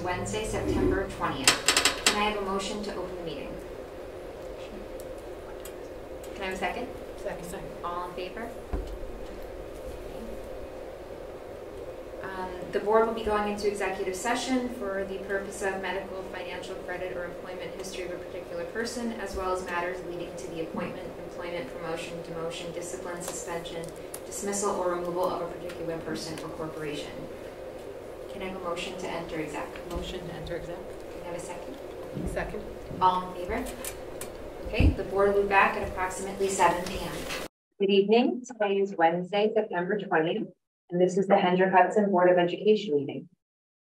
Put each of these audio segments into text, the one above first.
Wednesday, September 20th. Can I have a motion to open the meeting? Can I have a second? Second. All in favor? The board will be going into executive session for the purpose of medical, financial, credit, or employment history of a particular person, as well as matters leading to the appointment, employment, promotion, demotion, discipline, suspension, dismissal, or removal of a particular person or corporation. Can I have a motion to enter exec? Motion to enter exec. Can I have a second? Second. All in favor? Okay, the board will be back at approximately 7 p.m. Good evening. Today is Wednesday, September 20th, and this is the Hendrick Hudson Board of Education meeting.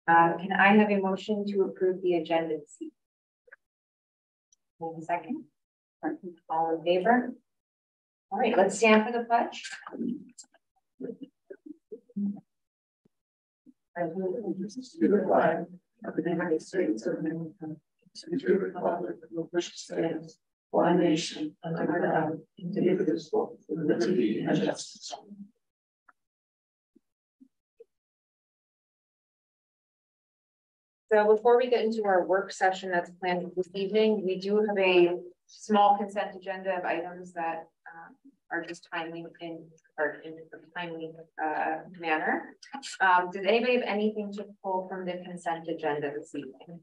Can I have a motion to approve the agenda this evening? One second. All in favor? All right, let's stand for the pledge. To the flag of the United States of America, to the republic which stands one nation under God, indivisible, with liberty and justice. So before we get into our work session that's planned this evening, we do have a small consent agenda of items that are just timely in a timely manner. Does anybody have anything to pull from the consent agenda this evening?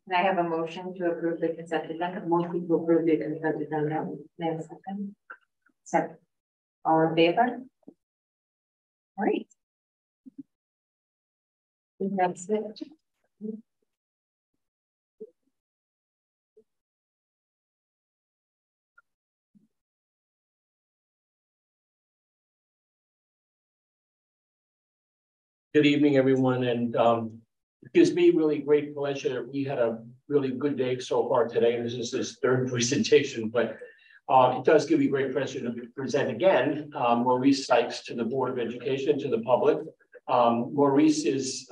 Can I have a motion to approve the consent agenda? Motion to approve the consent agenda. May I have a second? Second. All in favor? All right. That's it. Good evening, everyone, and it gives me really great pleasure. We had a really good day so far today, and this is his third presentation, but it does give me great pleasure to present again Maurice Sykes to the Board of Education, to the public. Maurice is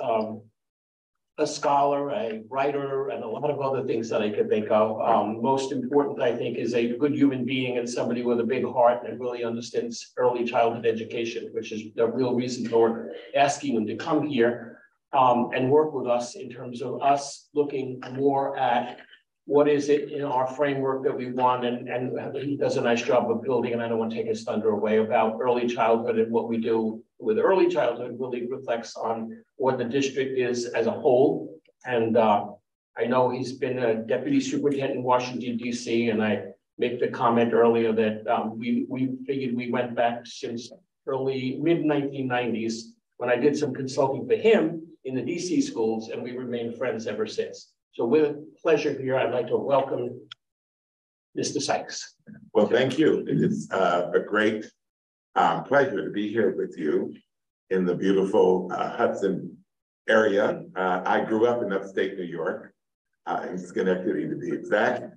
a scholar, a writer, and a lot of other things that I could think of. Most important, I think, is a good human being and somebody with a big heart and really understands early childhood education, which is the real reason for asking him to come here and work with us in terms of us looking more at what is it in our framework that we want, and he does a nice job of building, and I don't want to take his thunder away, about early childhood, and what we do with early childhood really reflects on what the district is as a whole. And I know he's been a deputy superintendent in Washington, D.C., and I make the comment earlier that we figured we went back since early mid-1990s when I did some consulting for him in the D.C. schools, and we remained friends ever since. So with pleasure here, I'd like to welcome Mr. Sykes. Well, thank you. It is a great pleasure to be here with you in the beautiful Hudson area. I grew up in upstate New York, in Schenectady to be exact,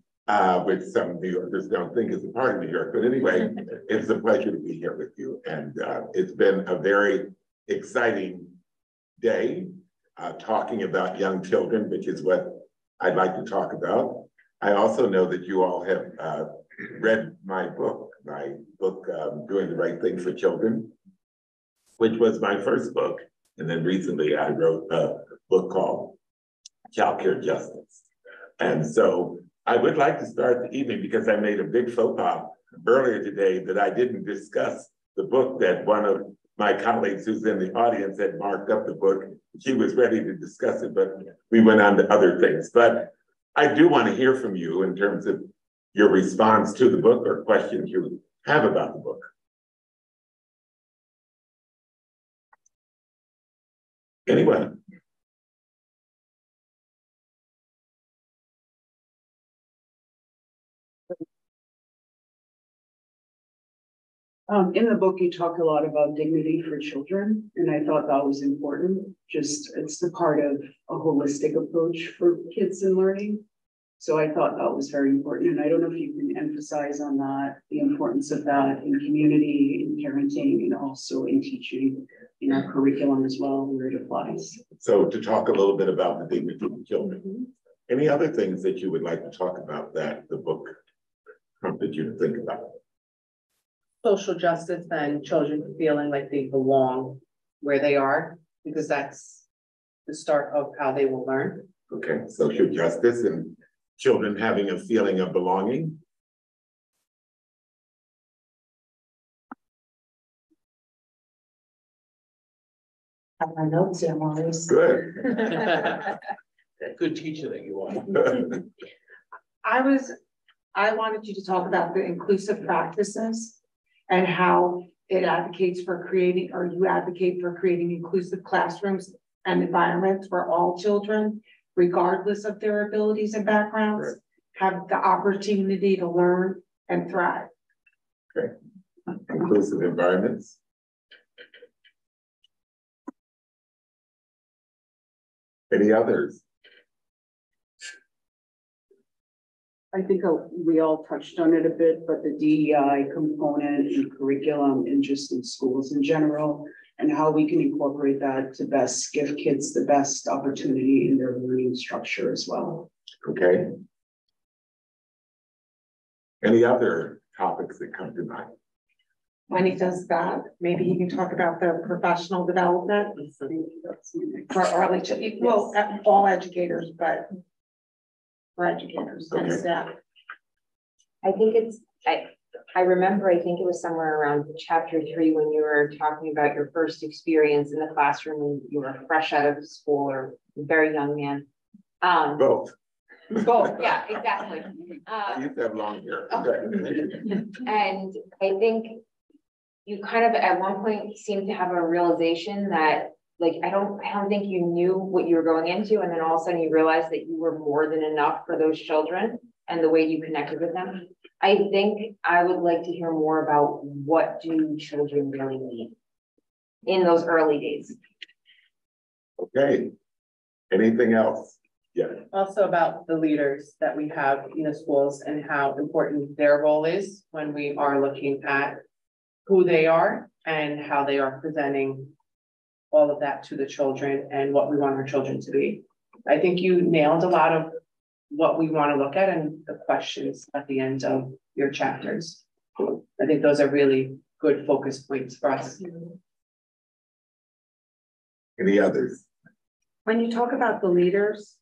which some New Yorkers don't think is a part of New York. But anyway, it's a pleasure to be here with you. And it's been a very exciting day talking about young children, which is what I'd like to talk about. I also know that you all have read my book, Doing the Right Thing for Children, which was my first book. And then recently I wrote a book called Child Care Justice. And so I would like to start the evening because I made a big faux pas earlier today that I didn't discuss the book that one of my colleagues who's in the audience had marked up the book. She was ready to discuss it, but we went on to other things. But I do want to hear from you in terms of your response to the book or questions you have about the book. Anyone? In the book, you talk a lot about dignity for children, and I thought that was important. Just it's the part of a holistic approach for kids and learning. So I thought that was very important. And I don't know if you can emphasize on that, the importance of that in community, in parenting, and also in teaching in our curriculum as well, where it applies. So to talk a little bit about the dignity of children. Any other things that you would like to talk about that the book prompted you to think about? Social justice and children feeling like they belong where they are, because that's the start of how they will learn. Okay, social justice and children having a feeling of belonging. Have my notes here, Maurice. Good. Good teacher that you are. I wanted you to talk about the inclusive practices and how it advocates for creating, or you advocate for creating inclusive classrooms and environments where all children, regardless of their abilities and backgrounds, have the opportunity to learn and thrive. Okay. Inclusive environments. Any others? I think we all touched on it a bit, but the DEI component in curriculum and just in schools in general, and how we can incorporate that to best give kids the best opportunity in their learning structure as well. Okay. Any other topics that come to mind? When he does that, maybe he can talk about the professional development for early, well, all educators, but for educators and staff. I think it's, I remember, I think it was somewhere around chapter 3 when you were talking about your first experience in the classroom when you were fresh out of school or a very young man. Both. Both, yeah, exactly. I used to have long hair. And I think you kind of at one point seemed to have a realization that, like, I don't think you knew what you were going into, and then all of a sudden you realized that you were more than enough for those children and the way you connected with them. I think I would like to hear more about what do children really need in those early days. Okay. Anything else? Yeah. Also about the leaders that we have in the schools and how important their role is when we are looking at who they are and how they are presenting all of that to the children and what we want our children to be. I think you nailed a lot of what we want to look at and the questions at the end of your chapters. I think those are really good focus points for us. Any others? When you talk about the leaders,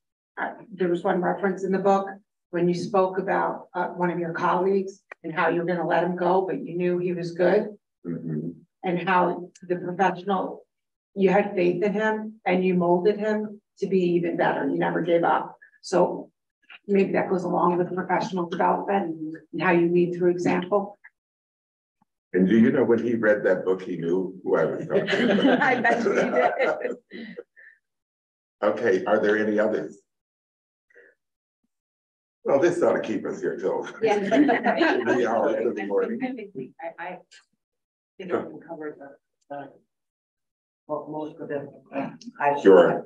there was one reference in the book when you spoke about one of your colleagues and how you're going to let him go, but you knew he was good. Mm-hmm. And how the professional, you had faith in him and you molded him to be even better. You never gave up. So maybe that goes along with professional development and how you lead through example. And do you know when he read that book, he knew who I was talking about? I bet you did. Okay, are there any others? Well, this ought to keep us here till 3 hours in the morning. I think I can cover most of them. Sure.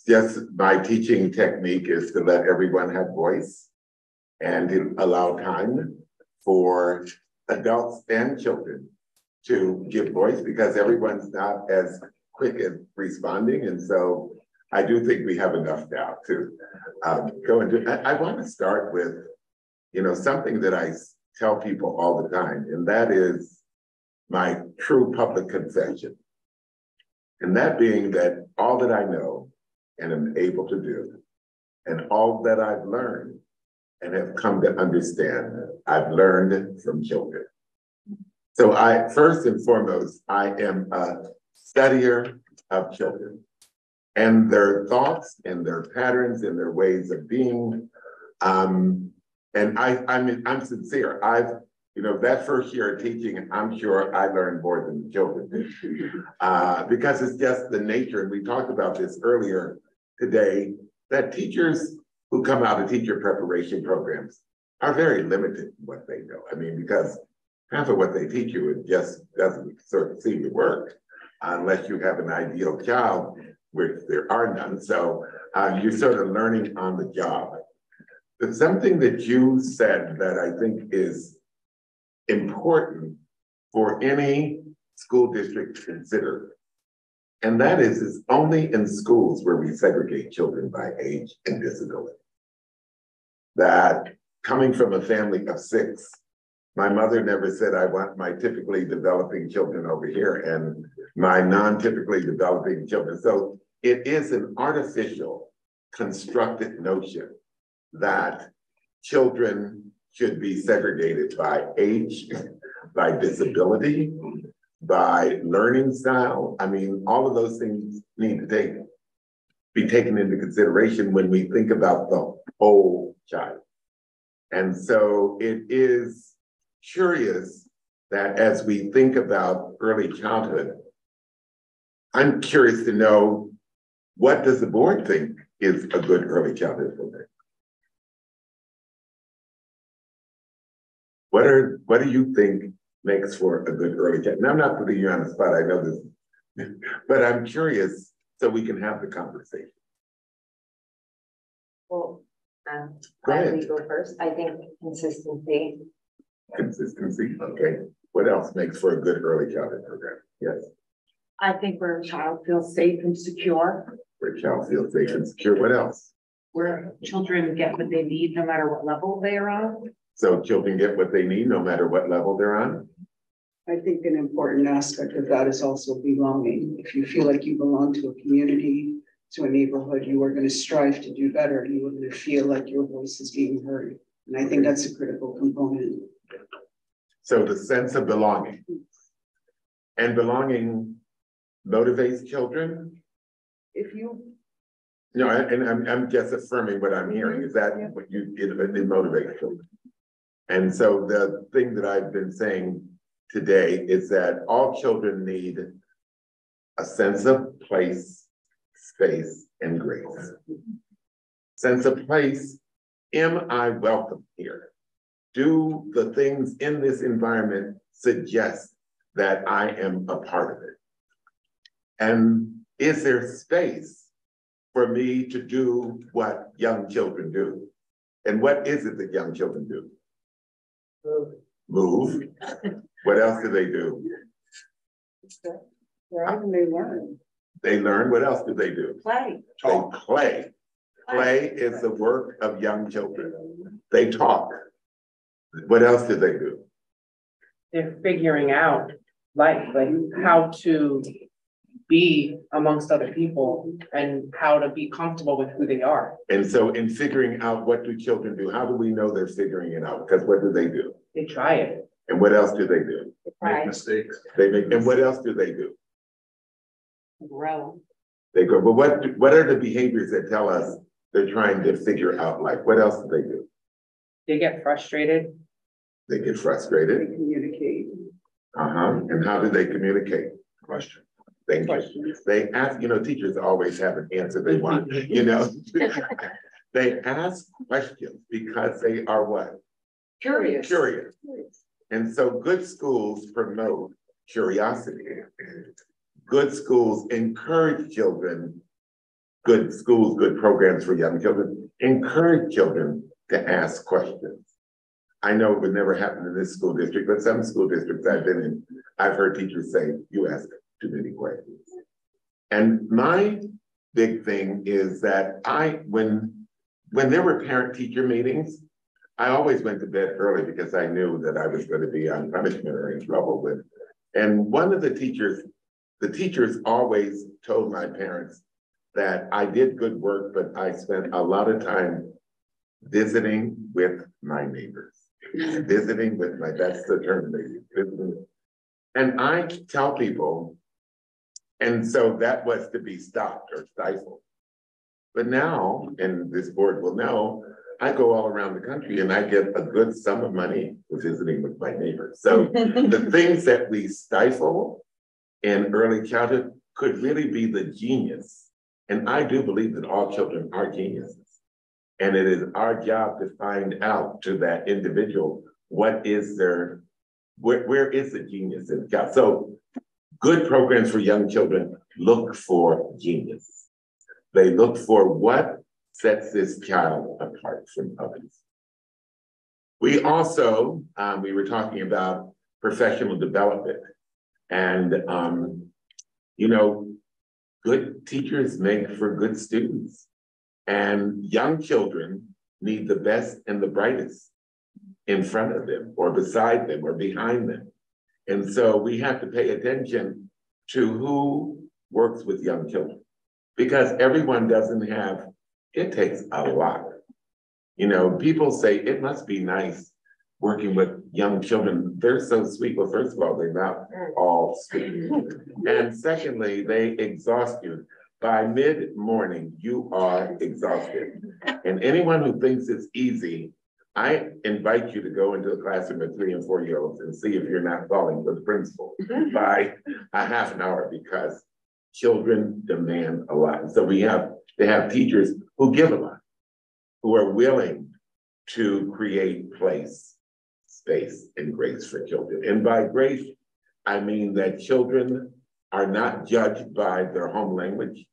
Yes, my teaching technique is to let everyone have voice and to allow time for adults and children to give voice because everyone's not as quick at responding. And so I do think we have enough now to go into. I want to start with, something that I tell people all the time, and that is my true public confession. And that being that all that I know and am able to do, and all that I've learned and have come to understand, I've learned from children. So first and foremost, I am a studier of children and their thoughts and their patterns and their ways of being. And I'm sincere. That first year of teaching, I'm sure I learned more than the children did because it's just the nature. And we talked about this earlier today, that teachers who come out of teacher preparation programs are very limited in what they know. I mean, because half of what they teach you, it just doesn't sort of seem to work unless you have an ideal child, which there are none. So you're sort of learning on the job. But something that you said that I think is important for any school district to consider, and that is it's only in schools where we segregate children by age and disability. That coming from a family of 6, My mother never said, I want my typically developing children over here and my non-typically developing children. So it is an artificial, constructed notion that children should be segregated by age, by disability, by learning style. I mean, all of those things need to be taken into consideration when we think about the whole child. And so it is curious that as we think about early childhood, I'm curious to know, what does the board think is a good early childhood program? What do you think makes for a good early childhood? And I'm not putting you on the spot, I know this, but I'm curious so we can have the conversation. Well, Go ahead. I go first. I think consistency. Consistency, okay. What else makes for a good early childhood program? Yes. I think where a child feels safe and secure, Where a child feels safe and secure. What else? where children get what they need no matter what level they are on. So children get what they need no matter what level they're on? I think an important aspect of that is also belonging. If you feel like you belong to a community, to a neighborhood, you are going to strive to do better. You are going to feel like your voice is being heard. And I think that's a critical component. So the sense of belonging. And belonging motivates children? If you No, and I'm just affirming what I'm hearing. Is that what it motivates children? And so the thing that I've been saying today is that all children need a sense of place, space, and grace. Sense of place, am I welcome here? Do the things in this environment suggest that I am a part of it? And is there space for me to do what young children do? And what is it that young children do? Move. What else do they do? they learn. They learn. What else do they do? Play. They play. Play is the work of young children. They talk. What else do they do? They're figuring out life, like how to be amongst other people and how to be comfortable with who they are. And so in figuring out, what do children do? How do we know they're figuring it out? Because what do they do? They try it. And what else do they do? Make mistakes. And what else do they do? Grow. They go, but what are the behaviors that tell us they're trying to figure out life? What else do they do? They get frustrated. They get They frustrated. communicate. And how do they communicate? Question. Thank you. They ask, teachers always have an answer they want, They ask questions because they are what? Curious. Curious. And so good schools promote curiosity. Good schools encourage children, good schools, good programs for young children, encourage children to ask questions. I know it would never happen in this school district, but some school districts I've been in, I've heard teachers say, you ask too many questions. And my big thing is that when there were parent-teacher meetings, I always went to bed early because I knew that I was going to be on punishment or in trouble with. And one of the teachers always told my parents that I did good work, but I spent a lot of time visiting with my neighbors, visiting with that's the term they use, visiting. And I tell people, and so that was to be stopped or stifled. But now, and this board will know, I go all around the country and I get a good sum of money for visiting with my neighbors. So the things that we stifle in early childhood could really be the genius. And I do believe that all children are geniuses. And it is our job to find out to that individual, what is their, where is the genius in the child? So good programs for young children look for genius. They look for what sets this child apart from others. We also, we were talking about professional development. And, good teachers make for good students. And young children need the best and the brightest in front of them or beside them or behind them. And so we have to pay attention to who works with young children, because everyone doesn't have, it takes a lot. You know, people say it must be nice working with young children. They're so sweet. Well, first of all, they're not all sweet. And secondly, they exhaust you. By mid-morning, you are exhausted. And anyone who thinks it's easy, I invite you to go into the classroom with 3 and 4 year olds and see if you're not falling for the principal by a half an hour, because children demand a lot. So they have teachers who give a lot, who are willing to create place, space, and grace for children. And by grace, I mean that children are not judged by their home language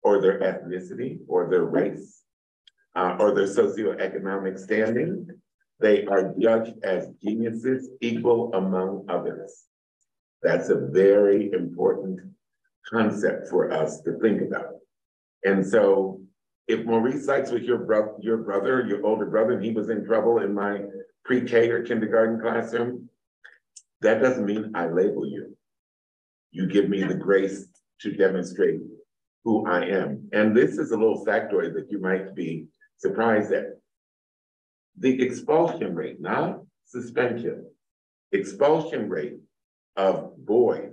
or their ethnicity or their race or their socioeconomic standing. They are judged as geniuses equal among others. That's a very important concept for us to think about. And so if Maurice Sykes was your brother, your older brother, and he was in trouble in my pre-K or kindergarten classroom, that doesn't mean I label you. You give me the grace to demonstrate who I am. And this is a little factoid that you might be surprised at. The expulsion rate, not suspension, expulsion rate of boys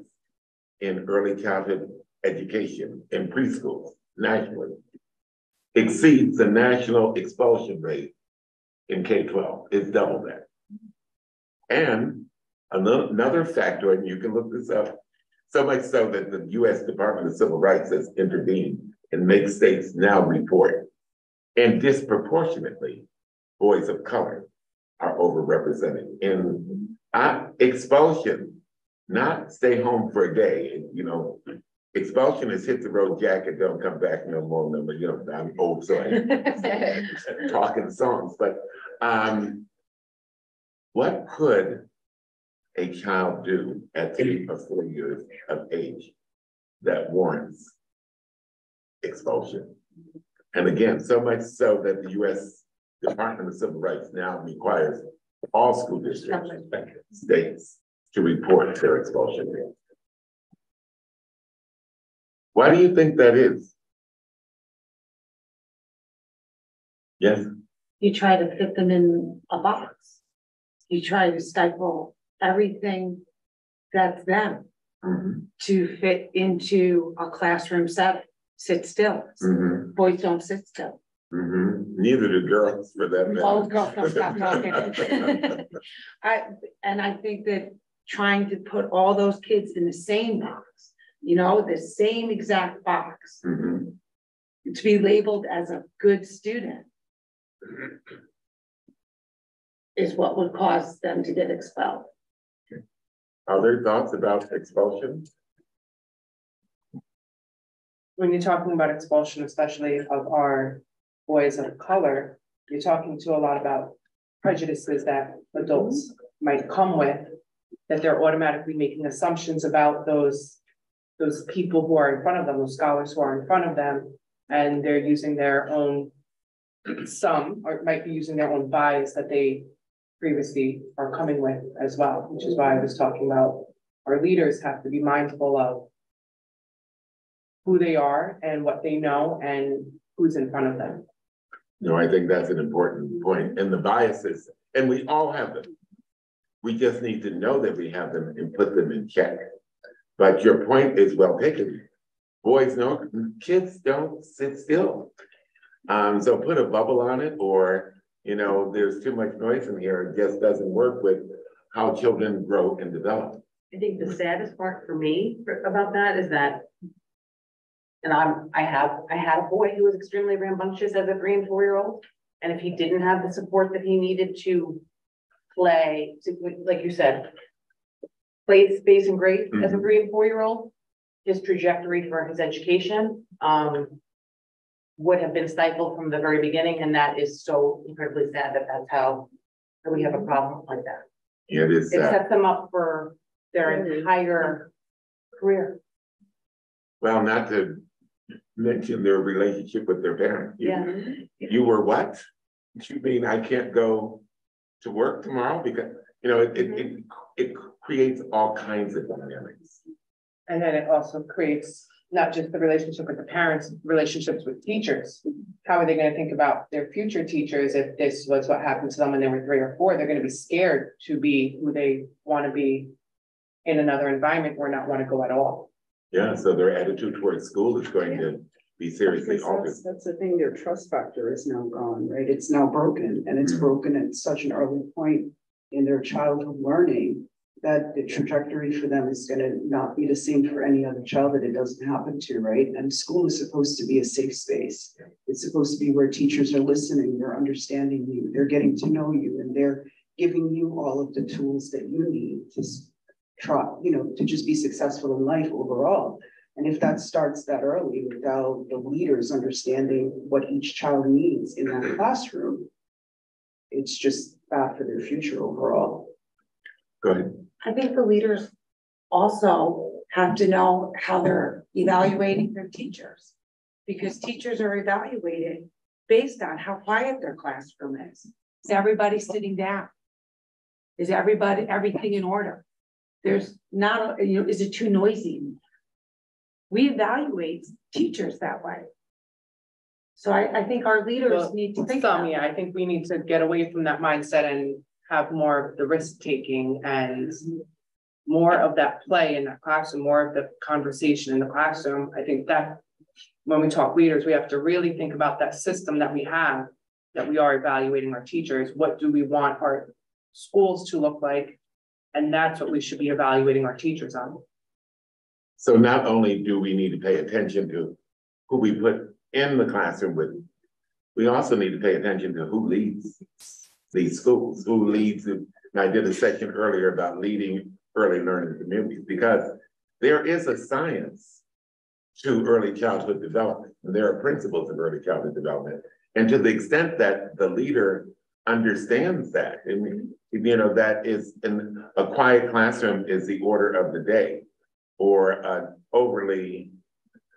in early childhood education in preschools nationally exceeds the national expulsion rate in K-12. It's double that. And another factor, and you can look this up, so much so that the US Department of Civil Rights has intervened and makes states now report. And disproportionately, boys of color are overrepresented in expulsion, not stay home for a day. You know, expulsion is hit the road jacket, don't come back no more. No, you know, I'm old, so I'm talking songs. But what could a child do at 3 or 4 years of age that warrants expulsion? And again, so much so that the US Department of Civil Rights now requires all school districts, states, to report their expulsion rate. Why do you think that is? Yes? You try to fit them in a box. You try to stifle everything that's them to fit into a classroom setting. Sit still. Boys don't sit still. Neither do girls, for that matter. Oh, girls don't stop talking. I think that trying to put all those kids in the same box, you know, the same exact box, to be labeled as a good student is what would cause them to get expelled. Other thoughts about expulsion? When you're talking about expulsion, especially of our boys of color, you're talking to a lot about prejudices that adults might come with, that they're automatically making assumptions about those people who are in front of them, those scholars who are in front of them, and they're using their own, some or might be using their own bias that they previously are coming with as well, which is why I was talking about our leaders have to be mindful of who they are and what they know and who's in front of them. No, I think that's an important point. And the biases, and we all have them. We just need to know that we have them and put them in check. But your point is well taken. Boys know, kids don't sit still. So put a bubble on it, or, you know, there's too much noise in here. It just doesn't work with how children grow and develop. I think the saddest part for me about that is that, and I had a boy who was extremely rambunctious as a 3 and 4 year old. And if he didn't have the support that he needed to play, like you said, play space and grace as a 3 and 4 year old, his trajectory for his education would have been stifled from the very beginning. And that is so incredibly sad that that's how we have a problem like that. Yeah, it is. It sets them up for their entire career. Well, not to mention their relationship with their parents. Yeah. You were what? You mean I can't go to work tomorrow? Because, you know, it creates all kinds of dynamics. And then it also creates not just the relationship with the parents, relationships with teachers. How are they going to think about their future teachers if this was what happened to them when they were 3 or 4? They're going to be scared to be who they want to be in another environment or not want to go at all. Yeah, so their attitude towards school is going to be seriously altered. That's the thing, their trust factor is now gone, right? It's now broken, and it's broken at such an early point in their childhood learning that the trajectory for them is going to not be the same for any other child that it doesn't happen to, right? And school is supposed to be a safe space. It's supposed to be where teachers are listening, they're understanding you, they're getting to know you, and they're giving you all of the tools that you need to try, you know, to just be successful in life overall. And if that starts that early without the leaders understanding what each child needs in that classroom, it's just bad for their future overall. Go ahead. I think the leaders also have to know how they're evaluating their teachers, because teachers are evaluated based on how quiet their classroom is. Is everybody sitting down? Is everything in order? There's not, you know, is it too noisy? We evaluate teachers that way. So I think our leaders need to think about I think we need to get away from that mindset and have more of the risk taking and more of that play in that classroom, more of the conversation in the classroom. I think that when we talk leaders, we have to really think about that system that we have, that we are evaluating our teachers. What do we want our schools to look like? And that's what we should be evaluating our teachers on. So not only do we need to pay attention to who we put in the classroom with, we also need to pay attention to who leads these schools, who leads. And I did a section earlier about leading early learning communities, because there is a science to early childhood development, and there are principles of early childhood development. And to the extent that the leader understands that, I mean, you know, that is in a quiet classroom is the order of the day, or an overly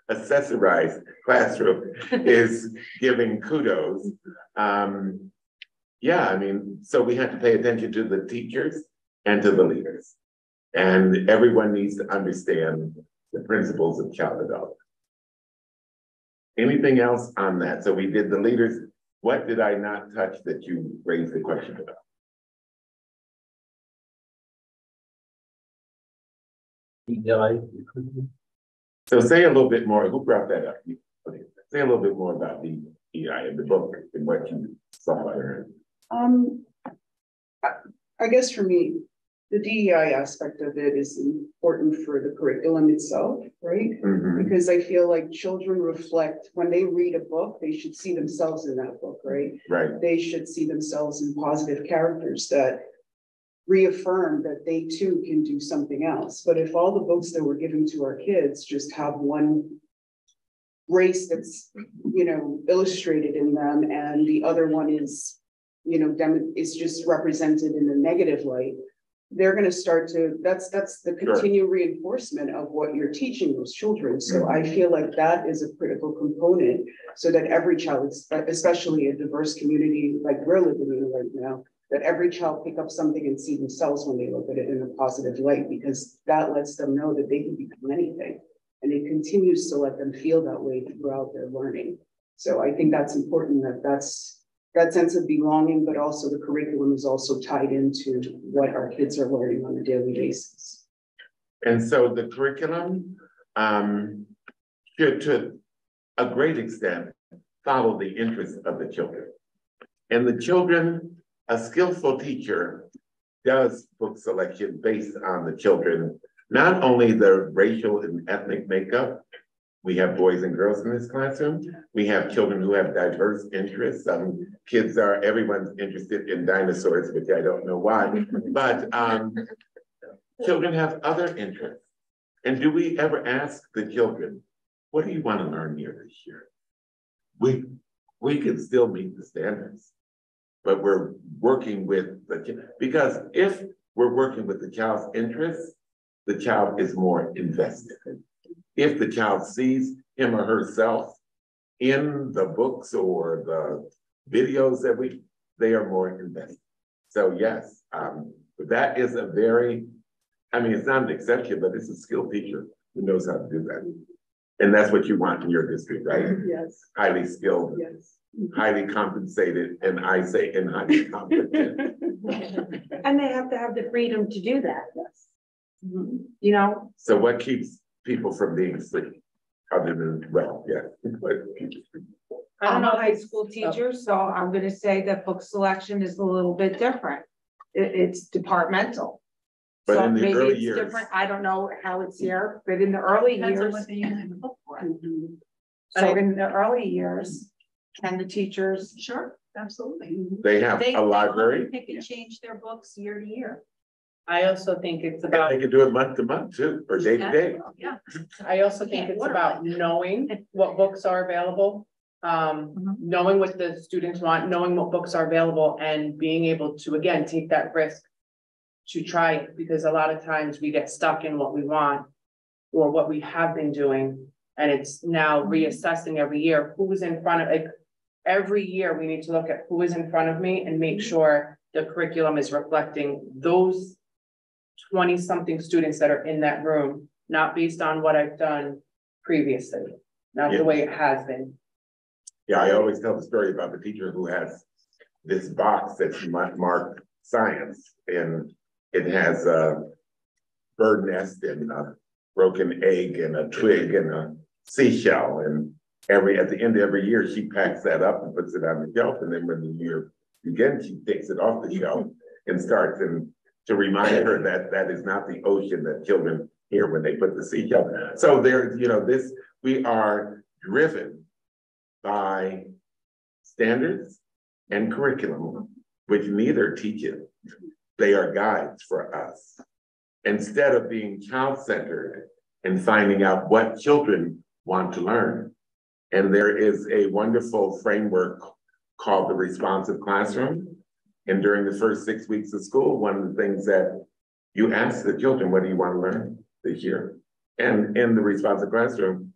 accessorized classroom is giving kudos. Yeah, I mean, so we have to pay attention to the teachers and to the leaders. And everyone needs to understand the principles of child development. Anything else on that? So we did the leaders. What did I not touch that you raised the question about? So say a little bit more. Who brought that up? Okay. Say a little bit more about the EI in the book and what you saw there. I guess for me, the DEI aspect of it is important for the curriculum itself, right? Mm-hmm. Because I feel like children reflect, when they read a book, they should see themselves in that book, right? Right. They should see themselves in positive characters that reaffirm that they too can do something else. But if all the books that we're giving to our kids just have one race that's, you know, illustrated in them, and the other one is, you know, is just represented in a negative light, they're going to start to, that's the continued reinforcement of what you're teaching those children. So I feel like that is a critical component, so that every child, especially a diverse community like we're living in right now, that every child pick up something and see themselves when they look at it in a positive light, because that lets them know that they can become anything. And it continues to let them feel that way throughout their learning. So I think that's important, that's that sense of belonging, but also the curriculum is also tied into what our kids are learning on a daily basis. And so the curriculum should, to a great extent, follow the interests of the children. And the children, a skillful teacher does book selection based on the children, not only the racial and ethnic makeup. We have boys and girls in this classroom. We have children who have diverse interests. Some kids are, everyone's interested in dinosaurs, which I don't know why, but children have other interests. And do we ever ask the children, what do you want to learn here this year? We can still meet the standards, but we're working with the kid, because if we're working with the child's interests, the child is more invested. If the child sees him or herself in the books or the videos that they are more invested. So yes, that is a very, I mean, it's not an exception, but it's a skilled teacher who knows how to do that. And that's what you want in your district, right? Yes. Highly skilled, Yes. highly compensated, and I say, and highly competent. And they have to have the freedom to do that. Yes. You know, So what keeps people from being sick? Other than, well, yeah. I'm a high school teacher, so I'm gonna say that book selection is a little bit different. It's departmental. But So in the maybe early it's years, different. I don't know how it's here, but in the early Depends on years. what they use in the book for. So in the early years, can the teachers? Sure, absolutely. they have They a library. Pick and change their books year to year. I also think it's And about, they can do it month to month too, or day to day. Yeah. I also think Can't it's order about like that. knowing what books are available. Knowing what the students want, knowing what books are available and being able to, again, take that risk to try it, because a lot of times we get stuck in what we want or what we have been doing. And it's now reassessing every year, who's in front of, like, every year we need to look at who is in front of me and make sure the curriculum is reflecting those 20-something students that are in that room, not based on what I've done previously, not the way it has been. Yeah, I always tell the story about the teacher who has this box that's marked science, and it has a bird nest and a broken egg and a twig and a seashell. And at the end of every year, she packs that up and puts it on the shelf. And then when the year begins, she takes it off the shelf and starts to remind her that that is not the ocean that children hear when they put the seashell. So there's, we are driven by standards and curriculum, which neither teach it. They are guides for us. Instead of being child-centered and finding out what children want to learn. And there is a wonderful framework called the responsive classroom. And during the first 6 weeks of school, one of the things that you ask the children, what do you want to learn this year? And in the responsive classroom,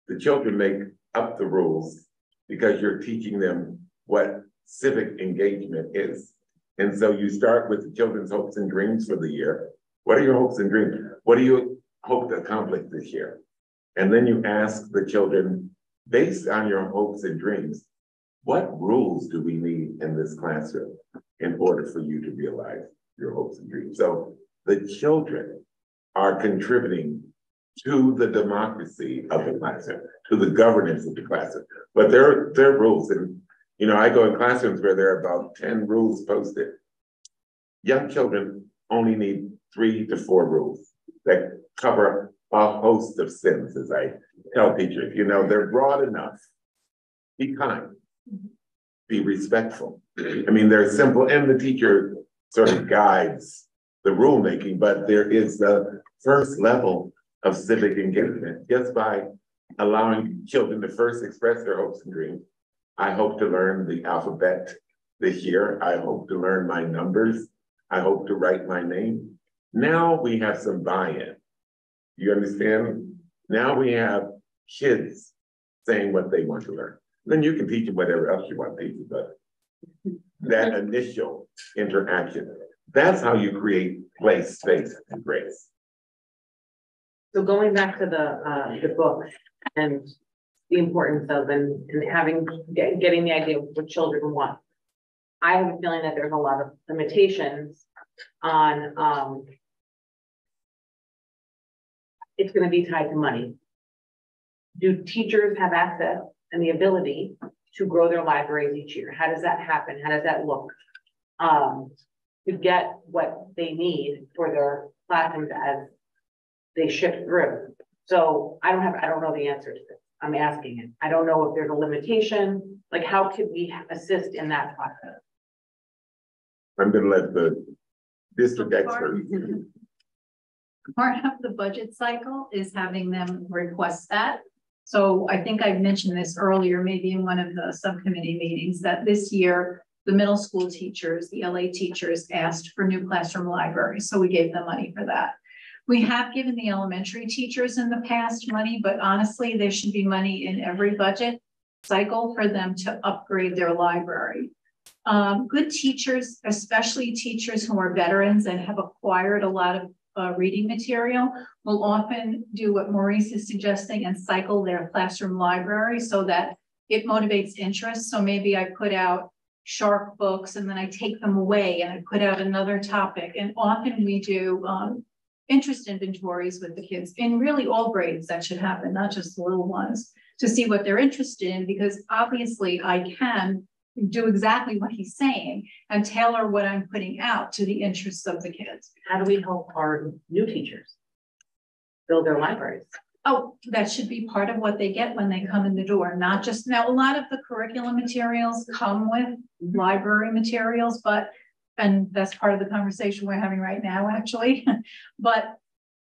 the children make up the rules because you're teaching them what civic engagement is. And so you start with the children's hopes and dreams for the year. What are your hopes and dreams? What do you hope to accomplish this year? And then you ask the children, based on your hopes and dreams, what rules do we need in this classroom in order for you to realize your hopes and dreams? So the children are contributing to the democracy of the classroom, to the governance of the classroom. But there are rules, and I go in classrooms where there are about 10 rules posted. Young children only need 3 to 4 rules that cover a host of sins, as I tell teachers. They're broad enough. Be kind, be respectful. I mean, they're simple, and the teacher sort of guides the rulemaking, but there is the first level of civic engagement just by allowing children to first express their hopes and dreams. I hope to learn the alphabet this year. I hope to learn my numbers. I hope to write my name. Now we have some buy-in. You understand? Now we have kids saying what they want to learn. Then you can teach them whatever else you want to teach them, but that initial interaction, that's how you create place, space, and grace. So going back to the book and the importance of and getting the idea of what children want. I have a feeling that there's a lot of limitations on it's going to be tied to money. Do teachers have access and the ability to grow their libraries each year? How does that happen? How does that look? To get what they need for their classrooms as they shift through. So I don't know the answer to this. I'm asking it. I don't know if there's a limitation. Like, how could we assist in that process? I'm going to let the district expert. Part of the budget cycle is having them request that. So I think I mentioned this earlier, maybe in one of the subcommittee meetings, that this year, the middle school teachers, the LA teachers asked for new classroom libraries. So we gave them money for that. We have given the elementary teachers in the past money, but honestly, there should be money in every budget cycle for them to upgrade their library. Good teachers, especially teachers who are veterans and have acquired a lot of reading material, will often do what Maurice is suggesting and cycle their classroom library so that it motivates interest. So maybe I put out shark books and then I take them away and I put out another topic. And often we do interest inventories with the kids in really all grades. That should happen, not just the little ones, to see what they're interested in, because obviously I can do exactly what he's saying and tailor what I'm putting out to the interests of the kids. How do we help our new teachers build their libraries? Oh, that should be part of what they get when they come in the door, not just, now a lot of the curriculum materials come with library materials, and that's part of the conversation we're having right now, actually. But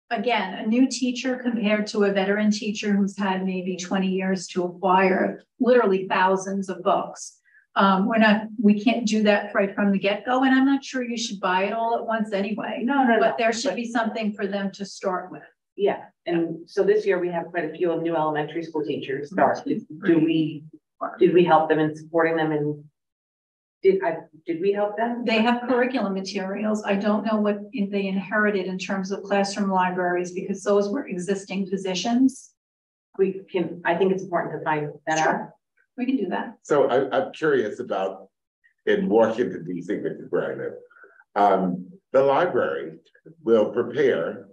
again, a new teacher compared to a veteran teacher who's had maybe 20 years to acquire literally thousands of books. We can't do that right from the get-go, and I'm not sure you should buy it all at once anyway. But there should be something for them to start with. Yeah, and so this year we have quite a few new elementary school teachers start. Did we help them in supporting them, and did we help them? They have curriculum materials. I don't know what they inherited in terms of classroom libraries, because those were existing positions. I think it's important to find that out. We can do that. So I'm curious about, in Washington, D.C., which is where I live, the library will prepare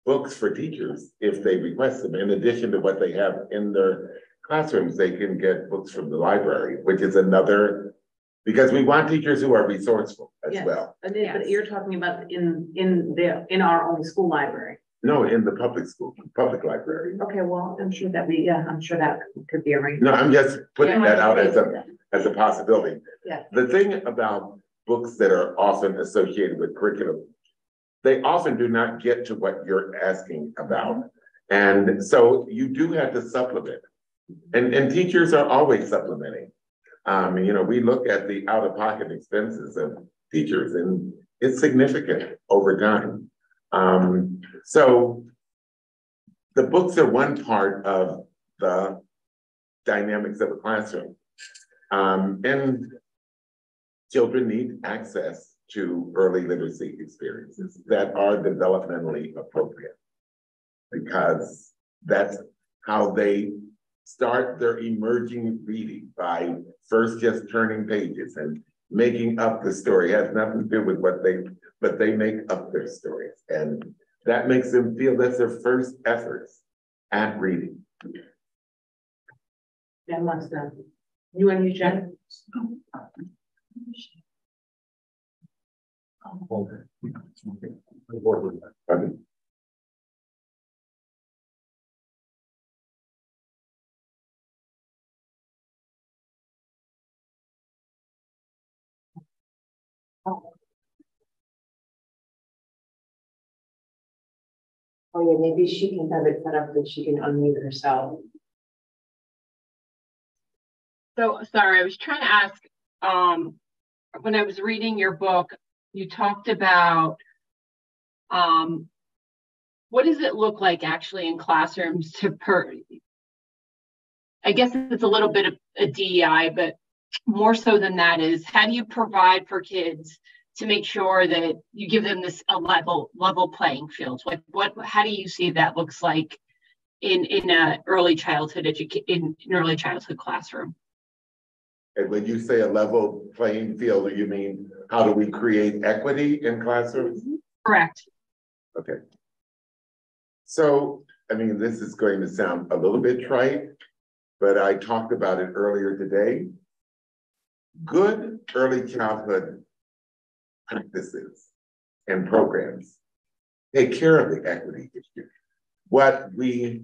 books for teachers if they request them. In addition to what they have in their classrooms, they can get books from the library, which is another, because we want teachers who are resourceful as well. But you're talking about in our own school library. No, in the public library. Okay, well, I'm sure that could be arranged. No, I'm just putting that out as a possibility. Yeah. The thing about books that are often associated with curriculum, they often do not get to what you're asking about. And so you do have to supplement. And teachers are always supplementing. We look at the out-of-pocket expenses of teachers, and it's significant over time. So the books are one part of the dynamics of a classroom. And children need access to early literacy experiences that are developmentally appropriate, because that's how they start their emerging reading, by first just turning pages and making up the story. It has nothing to do with but they make up their stories. And that makes them feel that's their first efforts at reading. Jen wants to, you and you, Jen? Oh yeah, maybe she can have it set up that she can unmute herself. So sorry, I was trying to ask, when I was reading your book, you talked about what does it look like actually in classrooms I guess it's a little bit of a DEI, but more so than that is, how do you provide for kids to make sure that you give them a level playing field? Like how do you see that looks like in a early childhood in an early childhood classroom? And when you say a level playing field, you mean how do we create equity in classrooms? Correct. Okay. So, this is going to sound a little bit trite, but I talked about it earlier today. Good early childhood practices and programs take care of the equity issue. What we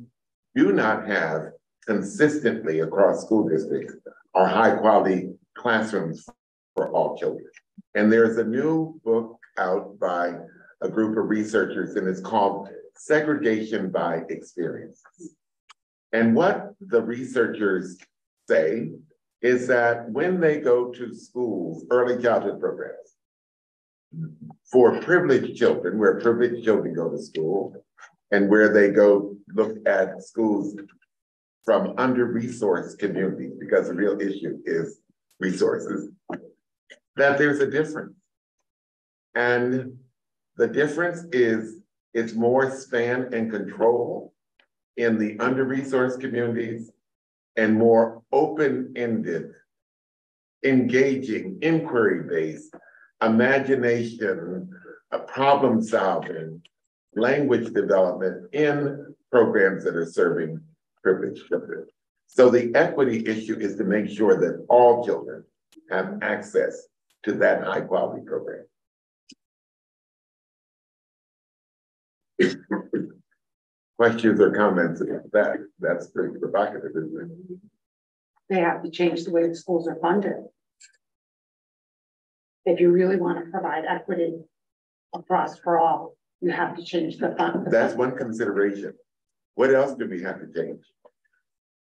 do not have consistently across school districts are high quality classrooms for all children. And there's a new book out by a group of researchers, and it's called Segregation by Experiences. And what the researchers say is that when they go to schools, early childhood programs, for privileged children, where privileged children go to school, and where they go look at schools from under-resourced communities, because the real issue is resources. that there's a difference. And the difference is it's more span and control in the under-resourced communities and more open-ended, engaging, inquiry-based, imagination, problem solving, language development in programs that are serving privileged children. So the equity issue is to make sure that all children have access to that high quality program. Questions or comments about that? That's pretty provocative, isn't it? They have to change the way the schools are funded. If you really want to provide equity across for all, you have to change the fund. That's one consideration. What else do we have to change?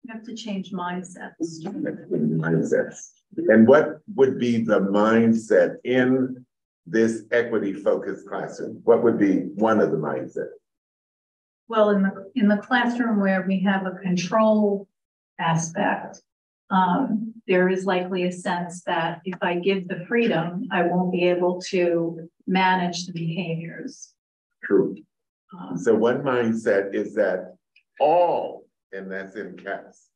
You have to change mindsets. Mindsets. And what would be the mindset in this equity focused classroom? What would be one of the mindsets? Well, in the classroom where we have a control aspect, there is likely a sense that if I give the freedom, I won't be able to manage the behaviors. True. So one mindset is that all, and that's in caps,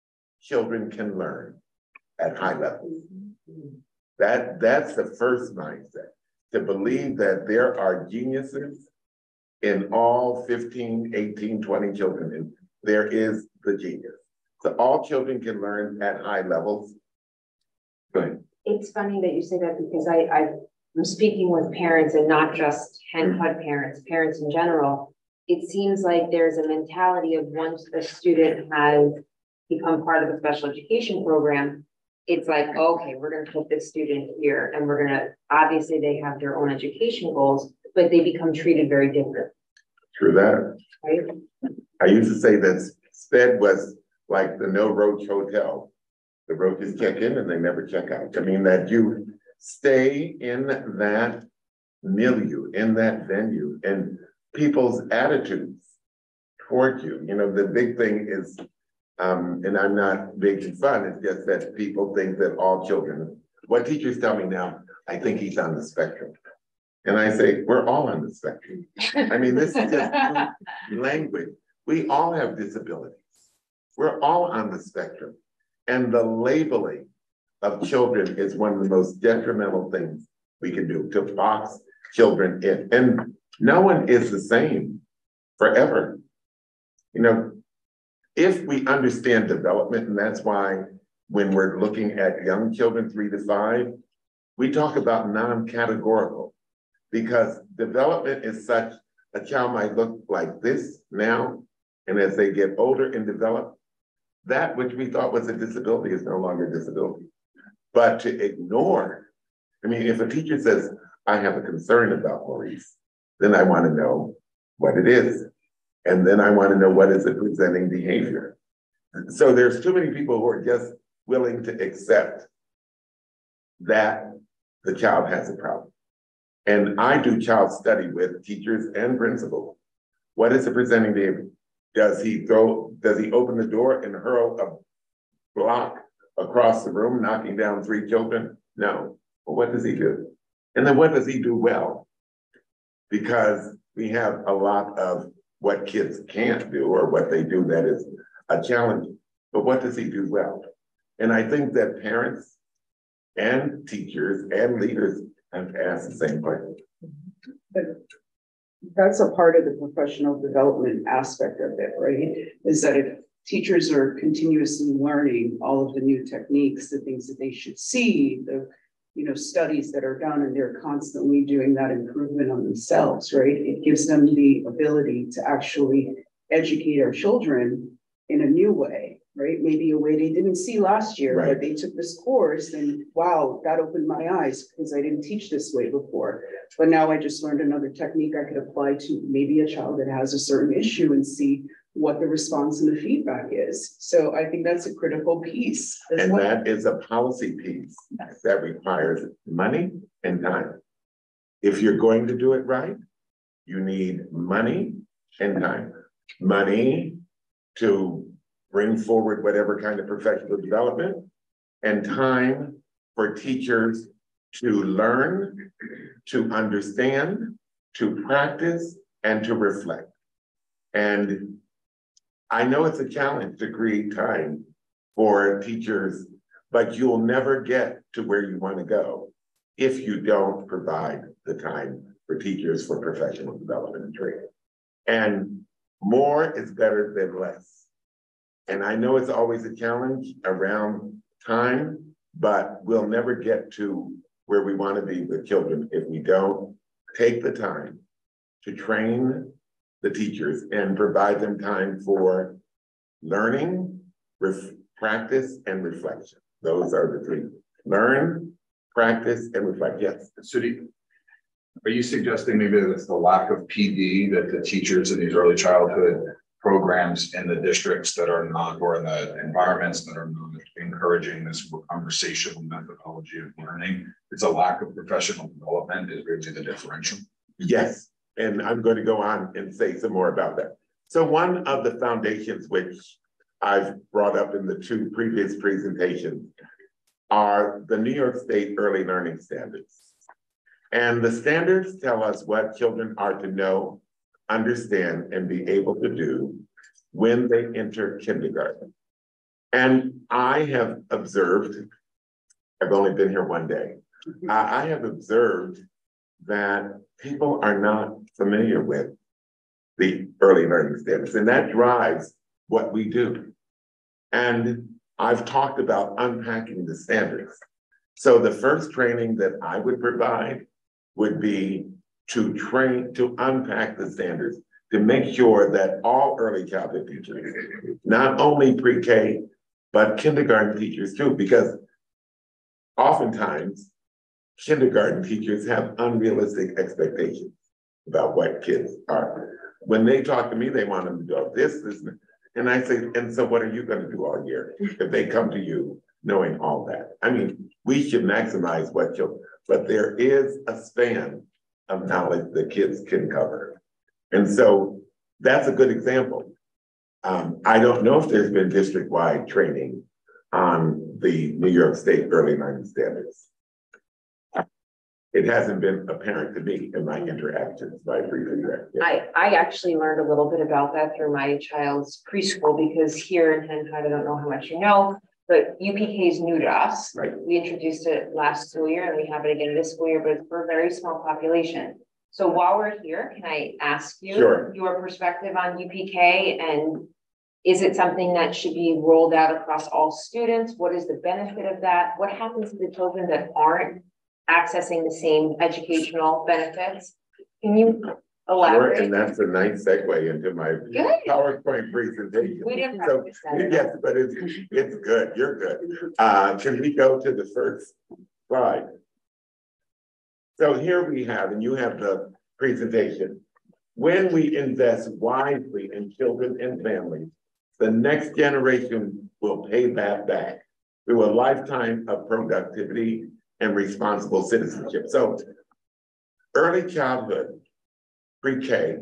children can learn at high levels. That's the first mindset, to believe that there are geniuses in all 15, 18, 20 children, and there is the genius. So all children can learn at high levels. Go ahead. It's funny that you say that because I'm speaking with parents and not just Hen Hud parents, parents in general. It seems like there's a mentality of once a student has become part of a special education program, it's like, okay, we're going to put this student here and we're going to, obviously they have their own education goals, but they become treated very different. True that. Right? I used to say that SPED was like the no roach hotel. The roaches check in and they never check out. I mean, that you stay in that milieu, in that venue, and people's attitudes toward you. You know, the big thing is, and I'm not making fun, it's just that people think that all children, what teachers tell me now, I think he's on the spectrum. And I say, we're all on the spectrum. I mean, this is just language. We all have disabilities. We're all on the spectrum. And the labeling of children is one of the most detrimental things we can do, to box children in. And no one is the same forever. You know, if we understand development, and that's why when we're looking at young children 3 to 5, we talk about non-categorical, because development is such, a child might look like this now, and as they get older and develop, that which we thought was a disability is no longer a disability. But to ignore, I mean, if a teacher says, I have a concern about Maurice, then I want to know what it is. And then I want to know what is the presenting behavior. So there's too many people who are just willing to accept that the child has a problem. And I do child study with teachers and principals. What is the presenting behavior? Does he open the door and hurl a block across the room, knocking down 3 children? No. Well, what does he do? And then what does he do well? Because we have a lot of what kids can't do or what they do that is a challenge. But what does he do well? And I think that parents and teachers and leaders have to ask the same question. But that's a part of the professional development aspect of it, right? Is that if teachers are continuously learning all of the new techniques, the things that they should see, the studies that are done, and they're constantly doing that improvement on themselves, right? It gives them the ability to actually educate our children in a new way, right? Maybe a way they didn't see last year, right. But they took this course and wow, that opened my eyes because I didn't teach this way before. But now I just learned another technique I could apply to maybe a child that has a certain issue and see what the response and the feedback is. So I think that's a critical piece. And well. That is a policy piece that requires money and time. If you're going to do it right, you need money and time. Money to bring forward whatever kind of professional development, and time for teachers to learn, to understand, to practice, and to reflect. And I know it's a challenge to create time for teachers, but you'll never get to where you want to go if you don't provide the time for teachers for professional development and training. And more is better than less. And I know it's always a challenge around time, but we'll never get to where we want to be with children if we don't take the time to train the teachers and provide them time for learning, practice, and reflection. Those are the three: learn, practice, and reflect. Yes. So are you suggesting maybe that it's the lack of PD that the teachers in these early childhood programs in the districts that are not, or in the environments that are not encouraging this conversational methodology of learning, it's a lack of professional development is really the differential? Yes, and I'm going to go on and say some more about that. So one of the foundations which I've brought up in the two previous presentations are the New York State Early Learning Standards. And the standards tell us what children are to know, understand, and be able to do when they enter kindergarten. And I have observed, I've only been here one day, I have observed that people are not familiar with the early learning standards, and that drives what we do. And I've talked about unpacking the standards. So the first training that I would provide would be to train, to unpack the standards, to make sure that all early childhood teachers, not only pre-K, but kindergarten teachers too, because oftentimes kindergarten teachers have unrealistic expectations about what kids are. When they talk to me, they want them to do this, and I say, and so what are you going to do all year if they come to you knowing all that? I mean, we should maximize what you'll, but there is a span of knowledge that kids can cover. And so that's a good example. I don't know if there's been district-wide training on the New York State Early Learning Standards. It hasn't been apparent to me in my interactions by I actually learned a little bit about that through my child's preschool, because here in Henhead, I don't know how much you know, but UPK is new to us. Right. We introduced it last school year and we have it again this school year, but it's for a very small population. So while we're here, can I ask you your perspective on UPK, and is it something that should be rolled out across all students? What is the benefit of that? What happens to the children that aren't accessing the same educational benefits? Can you elaborate? Sure, and that's a nice segue into my PowerPoint presentation. We didn't so, practice that. Yes, but it's good. You're good. Can we go to the first slide? So here we have, and you have the presentation. When we invest wisely in children and families, the next generation will pay that back through a lifetime of productivity and responsible citizenship. So early childhood, pre-K,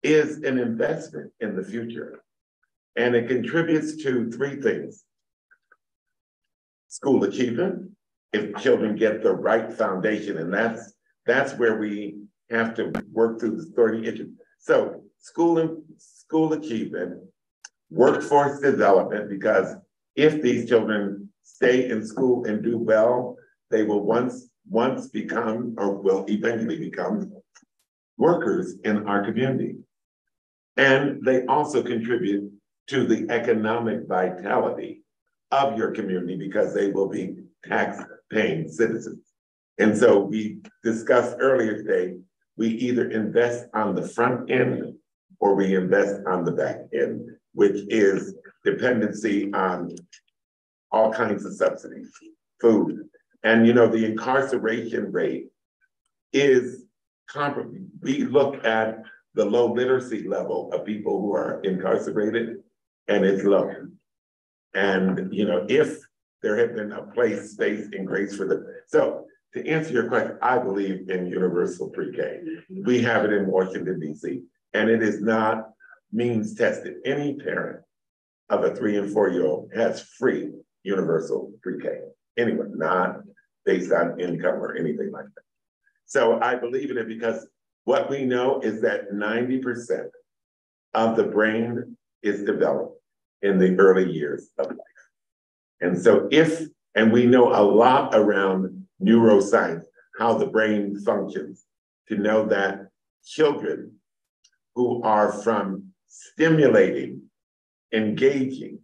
is an investment in the future. And it contributes to three things: school achievement, if children get the right foundation, and that's where we have to work through the 30 issues. So school achievement, workforce development, because if these children stay in school and do well, they will once become, or will eventually become, workers in our community. And they also contribute to the economic vitality of your community because they will be tax-paying citizens. And so we discussed earlier today, we either invest on the front end or we invest on the back end, which is dependency on all kinds of subsidies, food. And you know, the incarceration rate is comparable. We look at the low literacy level of people who are incarcerated, and it's low. And you know, if there had been a place, space, and grace for them. So to answer your question, I believe in universal pre-K. We have it in Washington, D.C., and it is not means tested. Any parent of a 3- and 4-year-old has free universal pre-K. Anyone, not based on income or anything like that. So I believe in it because what we know is that 90% of the brain is developed in the early years of life. And so and we know a lot around neuroscience, how the brain functions, to know that children who are from stimulating, engaging,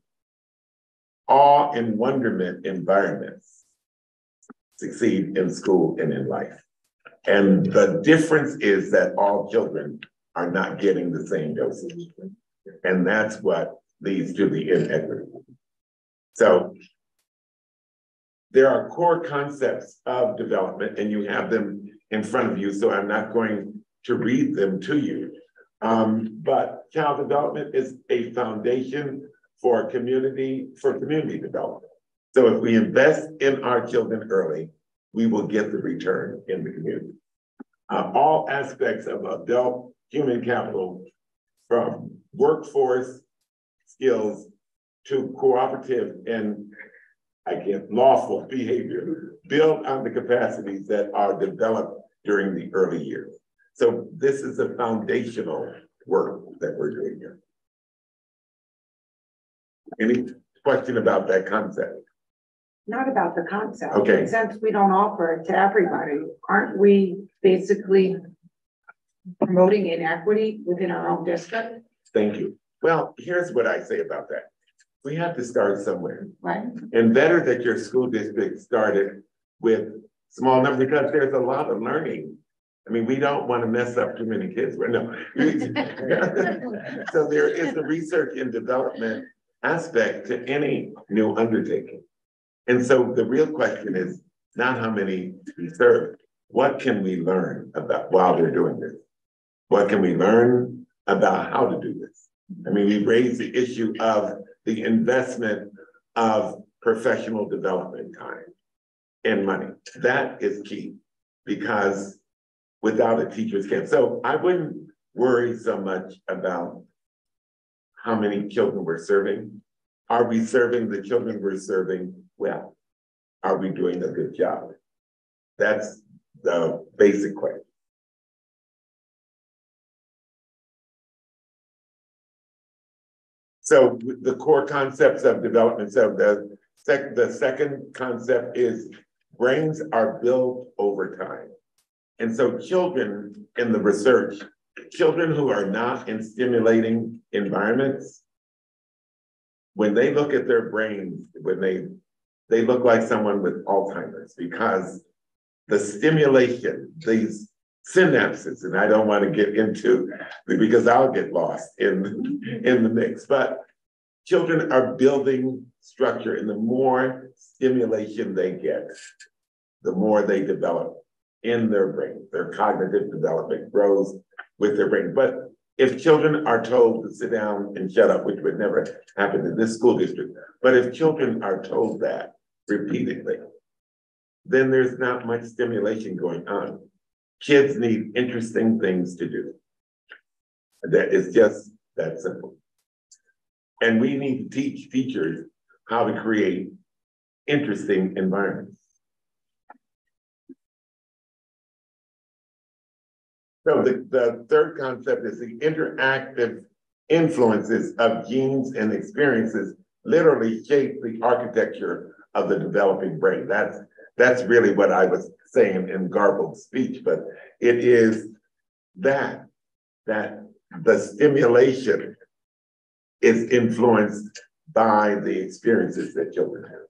awe and wonderment environments succeed in school and in life. And the difference is that all children are not getting the same dosage. And that's what leads to the inequity. So there are core concepts of development, and you have them in front of you, so I'm not going to read them to you. But child development is a foundation for community development. So if we invest in our children early, we will get the return in the community. All aspects of adult human capital, from workforce skills to cooperative and lawful behavior, build on the capacities that are developed during the early years. So this is a foundational work that we're doing here. Any question about that concept? Not about the concept. Okay. Since we don't offer it to everybody, aren't we basically promoting inequity within our own district? Thank you. Well, here's what I say about that. We have to start somewhere. Right. And better that your school district started with small numbers, because there's a lot of learning. I mean, we don't want to mess up too many kids. No. So there is a research and development aspect to any new undertaking. And so the real question is not how many we serve. What can we learn about while we're doing this? What can we learn about how to do this? I mean, we raised the issue of the investment of professional development time and money. That is key, because without it, teachers can't. So I wouldn't worry so much about how many children we're serving. Are we serving the children we're serving well? Are we doing a good job? That's the basic question. So the core concepts of development. So the second concept is brains are built over time. And so children in the research, children who are not in stimulating environments, when they look at their brains, when they look like someone with Alzheimer's, because the stimulation, these synapses, and I don't want to get into, because I'll get lost in the mix, but children are building structure, and the more stimulation they get, the more they develop in their brain. Their cognitive development grows with their brain. But if children are told to sit down and shut up, which would never happen in this school district, but if children are told that repeatedly, then there's not much stimulation going on. Kids need interesting things to do. That is just that simple. And we need to teach teachers how to create interesting environments. So the third concept is the interactive influences of genes and experiences literally shape the architecture of the developing brain. That's really what I was saying in garbled speech, but it is that the stimulation is influenced by the experiences that children have.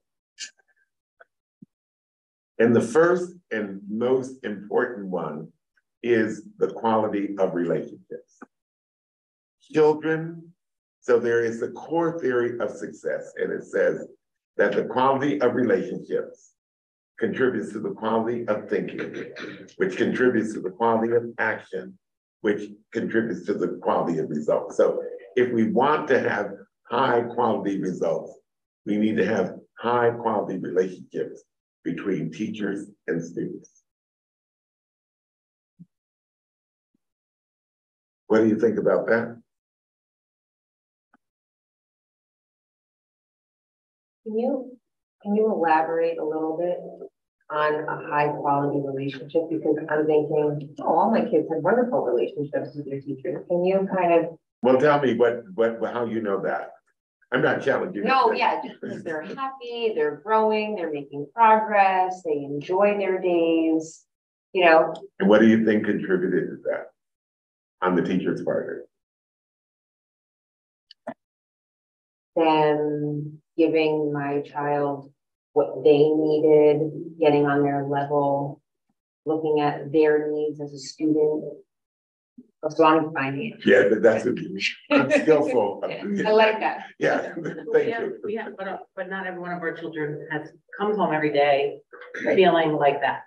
And the first and most important one is the quality of relationships. Children, so there is a core theory of success, and it says that the quality of relationships contributes to the quality of thinking, which contributes to the quality of action, which contributes to the quality of results. So if we want to have high quality results, we need to have high quality relationships between teachers and students. What do you think about that? Can you elaborate a little bit on a high quality relationship? Because I'm thinking, oh, all my kids have wonderful relationships with their teachers. Can you kind of? Well, tell me how you know that. I'm not challenging. No, yeah, just because they're happy, they're growing, they're making progress, they enjoy their days, you know. And what do you think contributed to that on the teacher's part? Them giving my child what they needed, getting on their level, looking at their needs as a student. So I'm finding it. Yeah, that's I'm skillful. Yeah, I like that. Yeah, thank you. Yeah, but not every one of our children comes home every day feeling like that.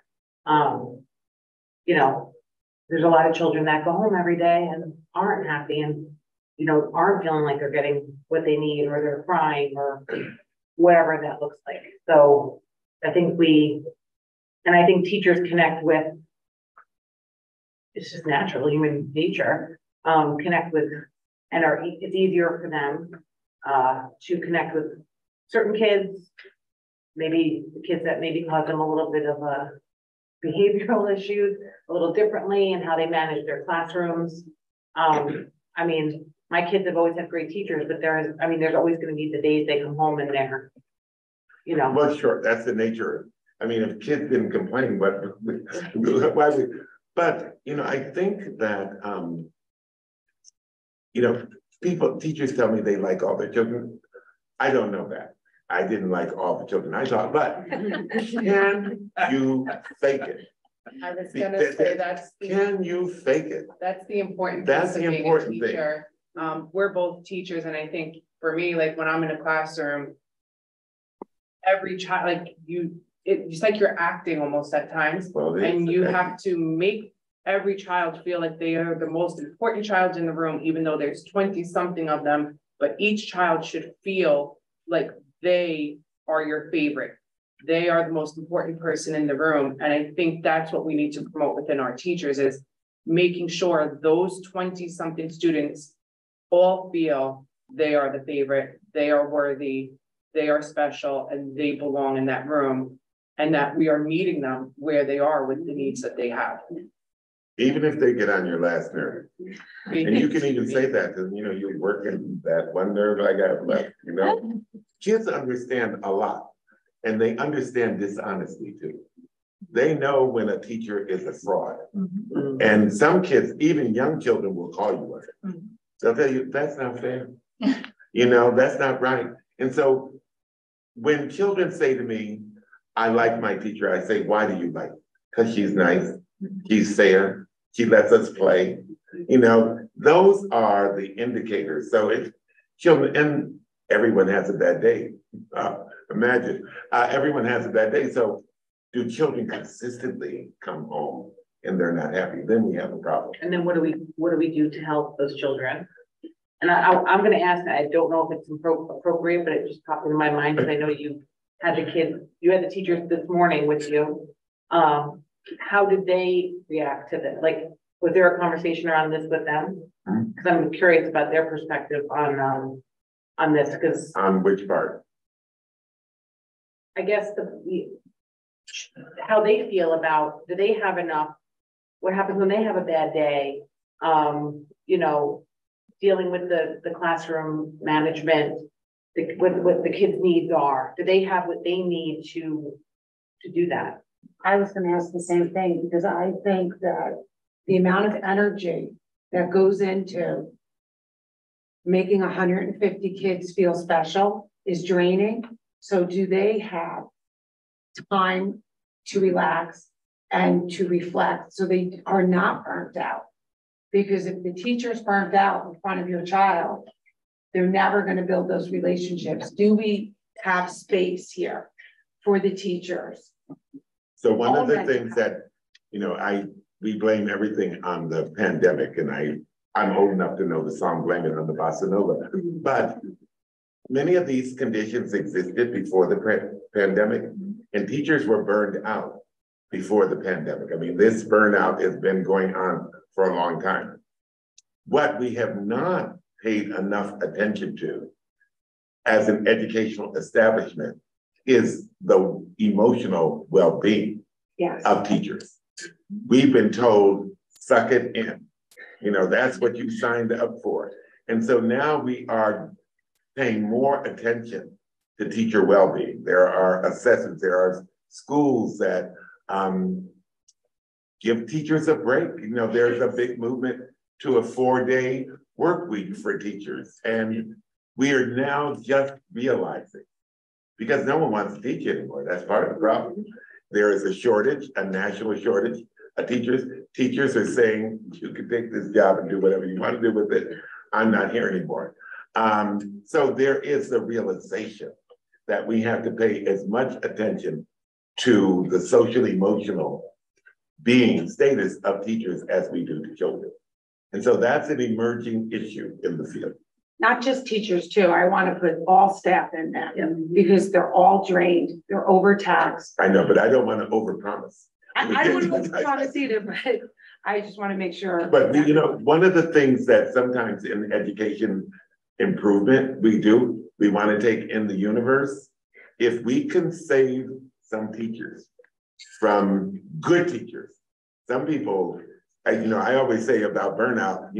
You know, there's a lot of children that go home every day and aren't happy and, you know, aren't feeling like they're getting what they need, or they're crying, or whatever that looks like. So I think I think teachers connect with, it's just natural human nature, connect with, and it's easier for them to connect with certain kids, maybe the kids that maybe cause them a little bit of a behavioral issues a little differently, and how they manage their classrooms. I mean, my kids have always had great teachers, but there's always going to be the days they come home and they're, you know. Well, sure, that's the nature. I mean, if kids didn't complain, but why would? But, you know, I think that, you know, teachers tell me they like all their children. I don't know that. I didn't like all the children I taught, but can you fake it? I was gonna say can you fake it? That's the important That's piece of being a teacher. We're both teachers, and I think for me, like when I'm in a classroom, every child, like it's like you're acting almost at times, and you have to make every child feel like they are the most important child in the room, even though there's 20 something of them, but each child should feel like they are your favorite. They are the most important person in the room. And I think that's what we need to promote within our teachers, is making sure those 20 something students all feel they are the favorite, they are worthy, they are special, and they belong in that room, and that we are meeting them where they are with the needs that they have. Even if they get on your last nerve. And you can even say that, because, you know, you're working that one nerve I got left, you know. Kids understand a lot, and they understand dishonesty too. They know when a teacher is a fraud. Mm-hmm. And some kids, even young children, will call you on it. Mm-hmm. They'll tell you, that's not fair. You know, that's not right. And so when children say to me, I like my teacher, I say, why do you like her? Because she's nice, she's fair, she lets us play. You know, those are the indicators. So if children, and everyone has a bad day. Imagine, everyone has a bad day. So do children consistently come home and they're not happy? Then we have a problem. And then what do we do to help those children? And I'm going to ask, I don't know if it's appropriate, but it just popped into my mind because I know you had the teachers this morning with you. How did they react to this? Like, was there a conversation around this with them? Because I'm curious about their perspective on this. Because on which part? I guess how they feel about, do they have enough? What happens when they have a bad day? You know, dealing with the classroom management, what the kids' needs are. Do they have what they need to do that? I was going to ask the same thing, because I think that the amount of energy that goes into making 150 kids feel special is draining. So do they have time to relax and to reflect so they are not burnt out? Because if the teacher's burnt out in front of your child, they're never going to build those relationships. Do we have space here for the teachers? So one of the things that, you know, we blame everything on the pandemic, and I'm old enough to know the song Blame It on the Bossa Nova, but many of these conditions existed before the pandemic, and teachers were burned out before the pandemic. I mean, this burnout has been going on for a long time. What we have not paid enough attention to as an educational establishment is the emotional well-being of teachers. We've been told, suck it in. You know, that's what you signed up for. And so now we are paying more attention to teacher well-being. There are assessments, there are schools that give teachers a break. You know, there's a big movement to a 4-day work week for teachers. And we are now just realizing, because no one wants to teach anymore. That's part of the problem. There is a shortage, a national shortage of teachers. Teachers are saying, you can take this job and do whatever you want to do with it. I'm not here anymore. So there is the realization that we have to pay as much attention to the social emotional being status of teachers as we do to children. And so that's an emerging issue in the field. Not just teachers too. I want to put all staff in that because they're all drained, they're overtaxed. I know, but I don't want to overpromise. I don't want to overpromise either, but I just want to make sure. But you know, one of the things that sometimes in education improvement we want to take in the universe, if we can save some teachers from good teachers. Some people, I always say about burnout,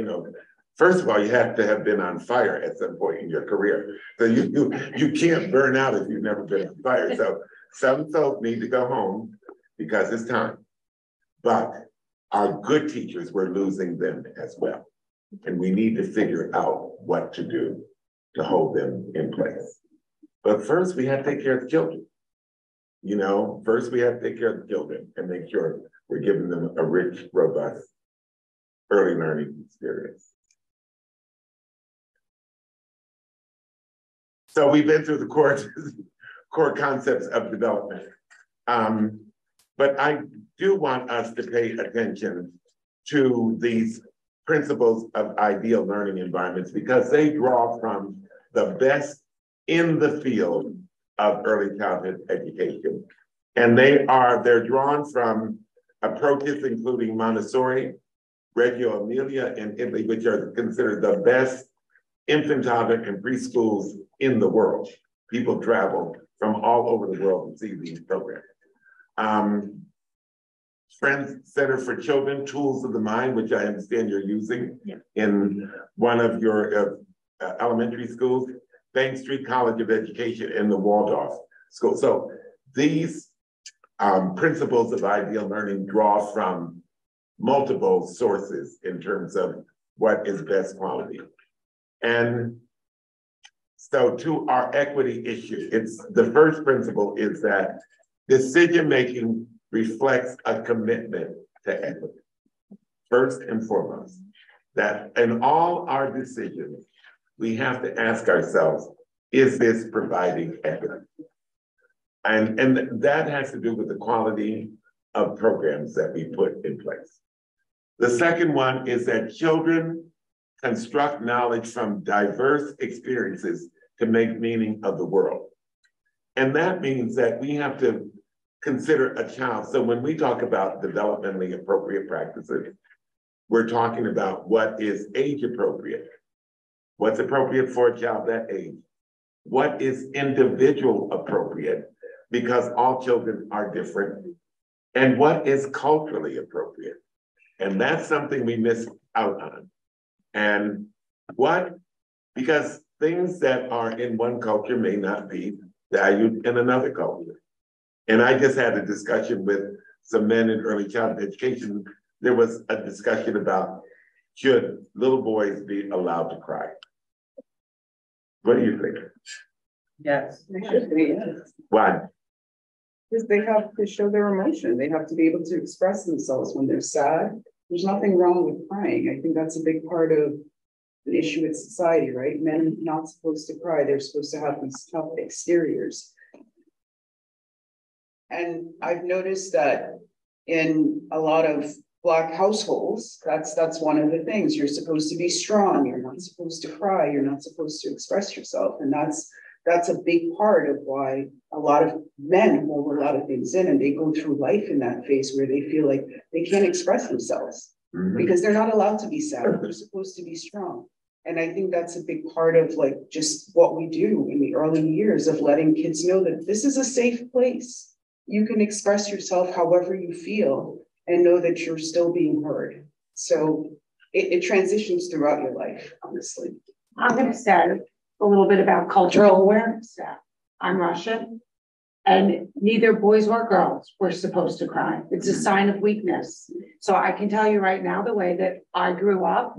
first of all, you have to have been on fire at some point in your career. So you can't burn out if you've never been on fire. So some folks need to go home because it's time. But our good teachers, we're losing them as well. And we need to figure out what to do to hold them in place. But first, we have to take care of the children. First we have to take care of the children and make sure we're giving them a rich, robust, early learning experience. So we've been through the core concepts of development. But I do want us to pay attention to these principles of ideal learning environments because they draw from the best in the field of early childhood education. And they're drawn from approaches including Montessori, Reggio Emilia in Italy, which are considered the best infant, toddler, and preschools in the world. People travel from all over the world to see these programs. Friends Center for Children, Tools of the Mind, which I understand you're using in one of your elementary schools, Bank Street College of Education in the Waldorf School. So these principles of ideal learning draw from multiple sources in terms of what is best quality. And so to our equity issue, the first principle is that decision-making reflects a commitment to equity. First and foremost, that in all our decisions, we have to ask ourselves, is this providing equity? And that has to do with the quality of programs that we put in place. The second one is that children construct knowledge from diverse experiences to make meaning of the world. And that means that we have to consider a child. So when we talk about developmentally appropriate practices, we're talking about what is age appropriate. What's appropriate for a child that age? What is individual appropriate? Because all children are different. And what is culturally appropriate? And that's something we miss out on. And because things that are in one culture may not be valued in another culture. And I just had a discussion with some men in early childhood education. There was a discussion about should little boys be allowed to cry? What do you think? Yes. They should be, yes. Why? Because they have to show their emotion. They have to be able to express themselves when they're sad. There's nothing wrong with crying. I think that's a big part of an issue with society, right? Men are not supposed to cry. They're supposed to have these tough exteriors. And I've noticed that in a lot of Black households, that's one of the things. You're supposed to be strong. You're not supposed to cry. You're not supposed to express yourself. And that's a big part of why a lot of men hold a lot of things in and they go through life in that phase where they feel like they can't express themselves because they're not allowed to be sad. They're supposed to be strong. And I think that's a big part of like just what we do in the early years of letting kids know that this is a safe place. you can express yourself however you feel and know that you're still being heard. So it transitions throughout your life, honestly. I'm going to say a little bit about cultural awareness. I'm Russian, and neither boys or girls were supposed to cry. It's a sign of weakness. So I can tell you right now, the way that I grew up,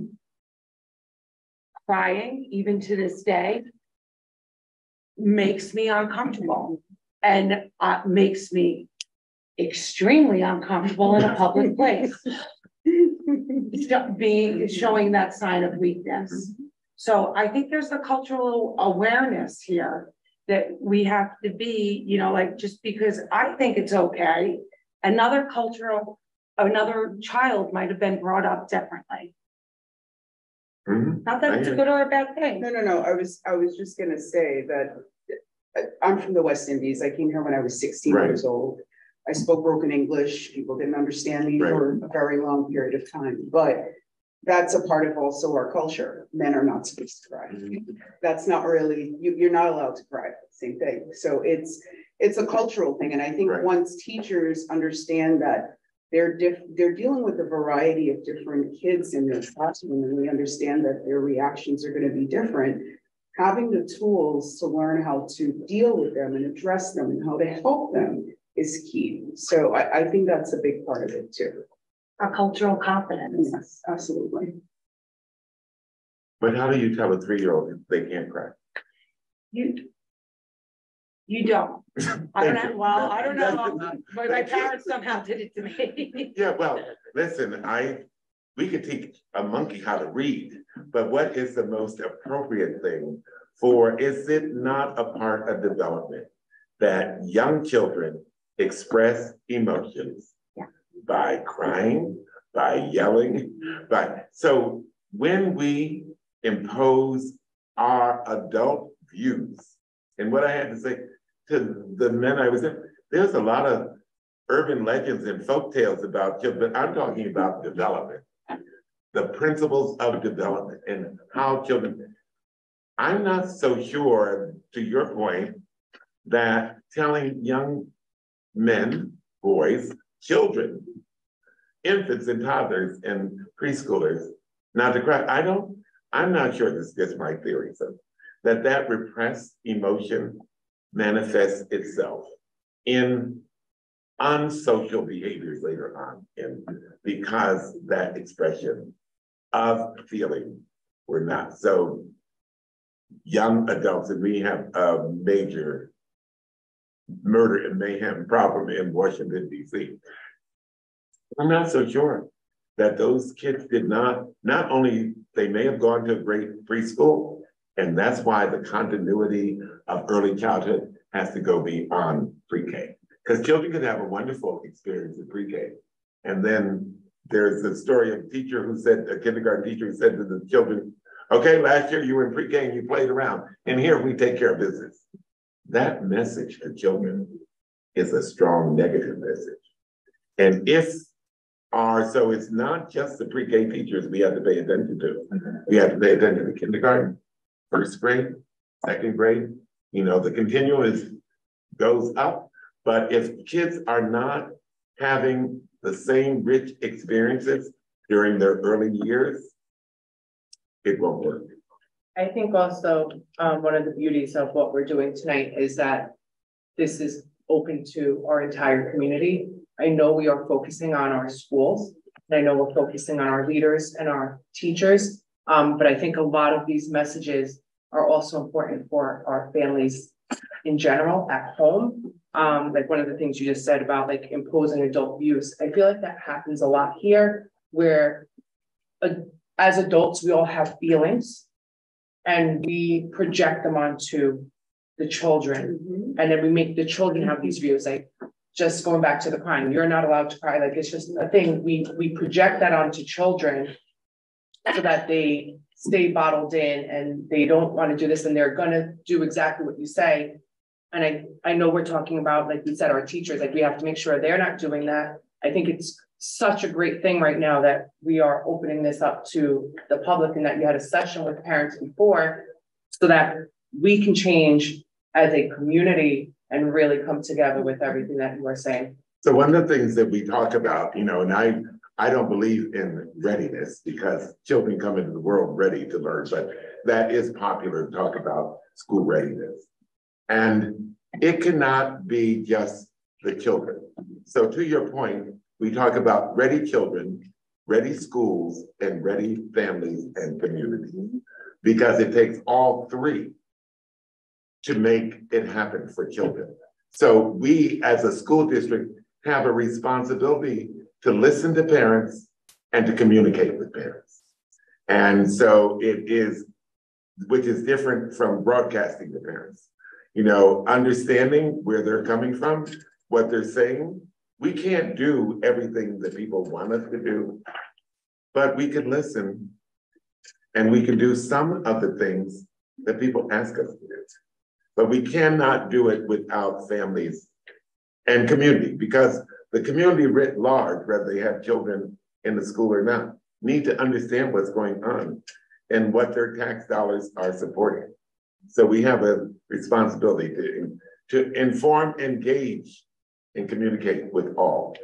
crying, even to this day, makes me uncomfortable and makes me extremely uncomfortable in a public place. Showing that sign of weakness. So I think there's a cultural awareness here that we have to be, you know, like, just because I think it's okay, another child might have been brought up differently. Not that it's a good or a bad thing. No. I was just gonna say that I'm from the West Indies. I came here when I was 16 years old. I spoke broken English. People didn't understand me for a very long period of time, but that's a part of also our culture. Men are not supposed to cry. That's not really, you're not allowed to cry, same thing. So it's a cultural thing. And I think once teachers understand that they're dealing with a variety of different kids in their classroom, and we understand that their reactions are going to be different, having the tools to learn how to deal with them and address them and how to help them is key. So I think that's a big part of it too. A cultural confidence. Yes, absolutely. But how do you tell a 3-year-old if they can't cry? You don't. I don't know. Well, I don't know. But my parents somehow did it to me. Yeah, well, listen, we could teach a monkey how to read, but what is the most appropriate thing for, is it not a part of development that young children express emotions by crying, by yelling, so when we impose our adult views, and what I had to say to the men I was in, there's a lot of urban legends and folk tales about children, but I'm talking about development, the principles of development and how children, I'm not so sure, to your point, that telling young men, boys, children, infants and toddlers and preschoolers not to cry, I'm not sure this is my theory, so that repressed emotion manifests itself in unsocial behaviors later on, because that expression of feeling were not. So young adults, and we have a major murder and mayhem problem in Washington, D.C. I'm not so sure that those kids did not only, they may have gone to a great preschool, and that's why the continuity of early childhood has to go beyond pre-K. Because children can have a wonderful experience in pre-K. And then there's a story of a teacher who said, a kindergarten teacher who said to the children, okay, last year you were in pre-K and you played around, and here we take care of business. That message to children is a strong negative message. And so it's not just the pre-K teachers we have to pay attention to. We have to pay attention to kindergarten, first grade, second grade. You know, the continuum goes up, but if kids are not having the same rich experiences during their early years, it won't work. I think also one of the beauties of what we're doing tonight is that this is open to our entire community. I know we are focusing on our schools, and I know we're focusing on our leaders and our teachers, but I think a lot of these messages are also important for our families in general at home. Like one of the things you just said about like imposing adult views, I feel like that happens a lot here, where as adults, we all have feelings and we project them onto the children. And then we make the children have these views, like just going back to the crying, you're not allowed to cry. Like it's just a thing. We project that onto children so that they stay bottled in and they don't want to do this, and they're gonna do exactly what you say. And I know we're talking about, like we said, our teachers, like we have to make sure they're not doing that. I think it's such a great thing right now that we are opening this up to the public, and that you had a session with parents before, so that we can change as a community and really come together with everything that you are saying. So one of the things that we talk about, and I don't believe in readiness because children come into the world ready to learn, but that is popular to talk about school readiness. And it cannot be just the children. So to your point, we talk about ready children, ready schools, and ready families and communities, because it takes all three to make it happen for children. So we, as a school district, have a responsibility to listen to parents and to communicate with parents. And so it is, which is different from broadcasting to parents. Understanding where they're coming from, what they're saying. We can't do everything that people want us to do, but we can listen and we can do some of the things that people ask us to do. But we cannot do it without families and community, because the community writ large, whether they have children in the school or not, need to understand what's going on and what their tax dollars are supporting. So we have a responsibility to inform, engage, and communicate with all.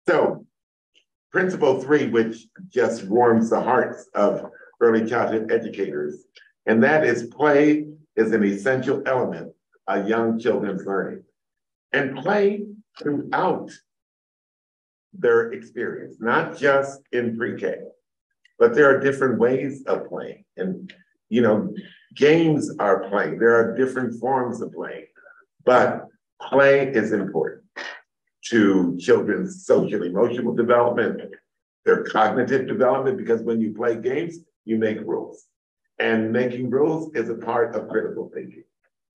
So principle 3, which just warms the hearts of early childhood educators, and that is play is an essential element of young children's learning. And play throughout their experience, not just in pre-K, but there are different ways of playing. And, games are playing. There are different forms of playing, but play is important to children's social emotional development, their cognitive development, because when you play games, you make rules. And making rules is a part of critical thinking.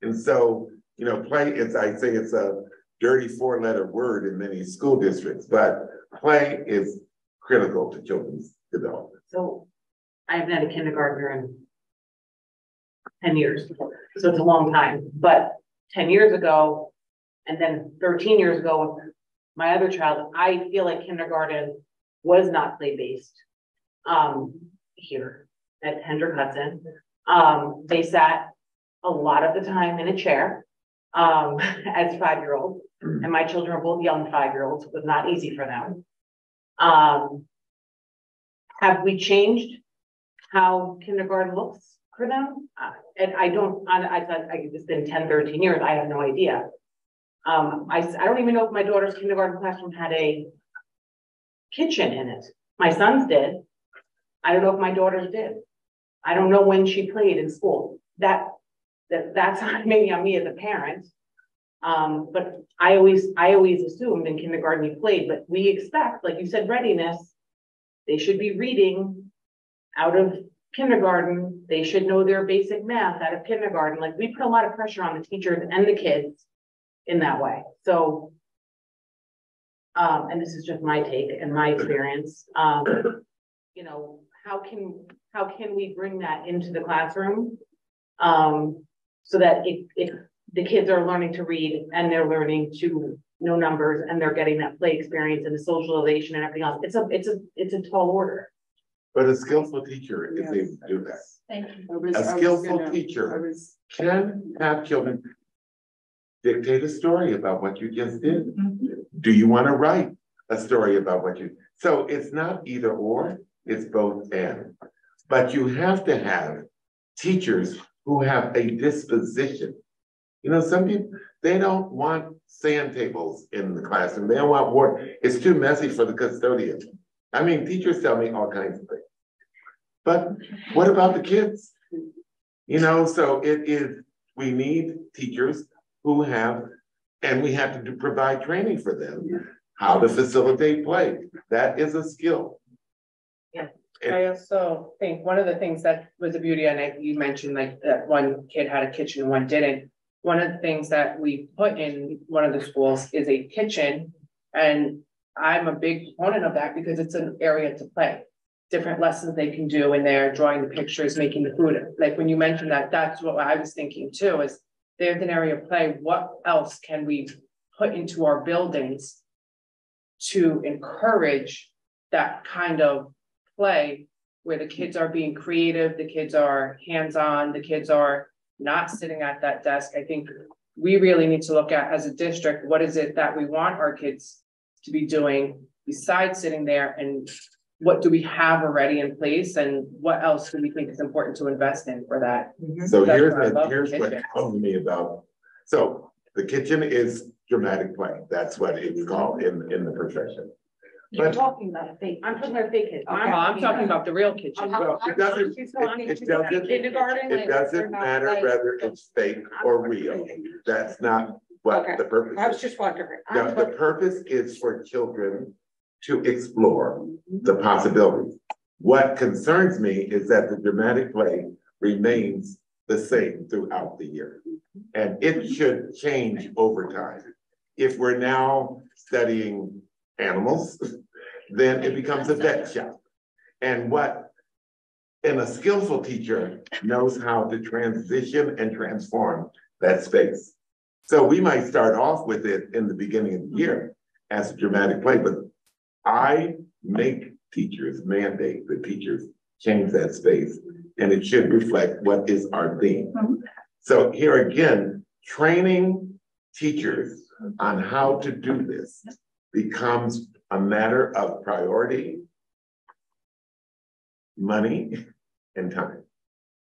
And so, play is, I say it's a dirty 4-letter word in many school districts, but play is critical to children's development. So I haven't had a kindergartner in 10 years, so it's a long time. But 10 years ago, and then 13 years ago, my other child, I feel like kindergarten was not play-based here at Hendrick Hudson. They sat a lot of the time in a chair as 5-year-olds, and my children are both young 5-year-olds. It was not easy for them. Have we changed how kindergarten looks for them? And I thought it's been 10, 13 years. I have no idea. I don't even know if my daughter's kindergarten classroom had a kitchen in it. My son's did. I don't know if my daughter's did. I don't know when she played in school. That's maybe on me as a parent. But I always assumed in kindergarten you played, but we expect, like you said, readiness. They should be reading out of kindergarten. They should know their basic math out of kindergarten. Like, we put a lot of pressure on the teachers and the kids in that way. So, and this is just my take and my experience. How can we bring that into the classroom so that the kids are learning to read and they're learning to know numbers and they're getting that play experience and the socialization and everything else. It's a tall order. But a skillful teacher is able to do that. Thank you. A skillful teacher can have children dictate a story about what you just did. Mm-hmm. Do you want to write a story about what you, so it's not either or, it's both and. But you have to have teachers who have a disposition. Some people, they don't want sand tables in the classroom. They don't want water. It's too messy for the custodian. I mean, teachers tell me all kinds of things. But what about the kids? So it is, we need teachers who have, and we have to provide training for them, how to facilitate play. That is a skill. Yeah. I also think one of the things that was a beauty, and you mentioned like that one kid had a kitchen and one didn't. One of the things that we put in one of the schools is a kitchen, and I'm a big proponent of that because it's an area to play. Different lessons they can do in there, drawing the pictures, making the food. Like when you mentioned that, that's what I was thinking too, is there's an area of play. What else can we put into our buildings to encourage that kind of play where the kids are being creative, the kids are hands-on, the kids are not sitting at that desk. I think we really need to look at, as a district, what is it that we want our kids to be doing besides sitting there, and what do we have already in place, and what else do we think is important to invest in for that? So That's here's why I love what the kitchen. told me about. So the kitchen is dramatic play. That's what it's called in the profession. You're But talking about fake. I'm talking about fake kids. I'm talking about the real kitchen. well, it doesn't, Kindergarten. it doesn't matter whether it's fake or real. That's not what Okay. the purpose I was is. just wondering. The purpose is for children to explore the possibilities. What concerns me is that the dramatic play remains the same throughout the year. And it should change over time. If we're now studying animals, then it becomes a vet shop. And a skillful teacher knows how to transition and transform that space. So we might start off with it in the beginning of the year as a dramatic play, but I make teachers mandate that teachers change that space, and it should reflect what is our theme. So here again, training teachers on how to do this becomes a matter of priority, money, and time.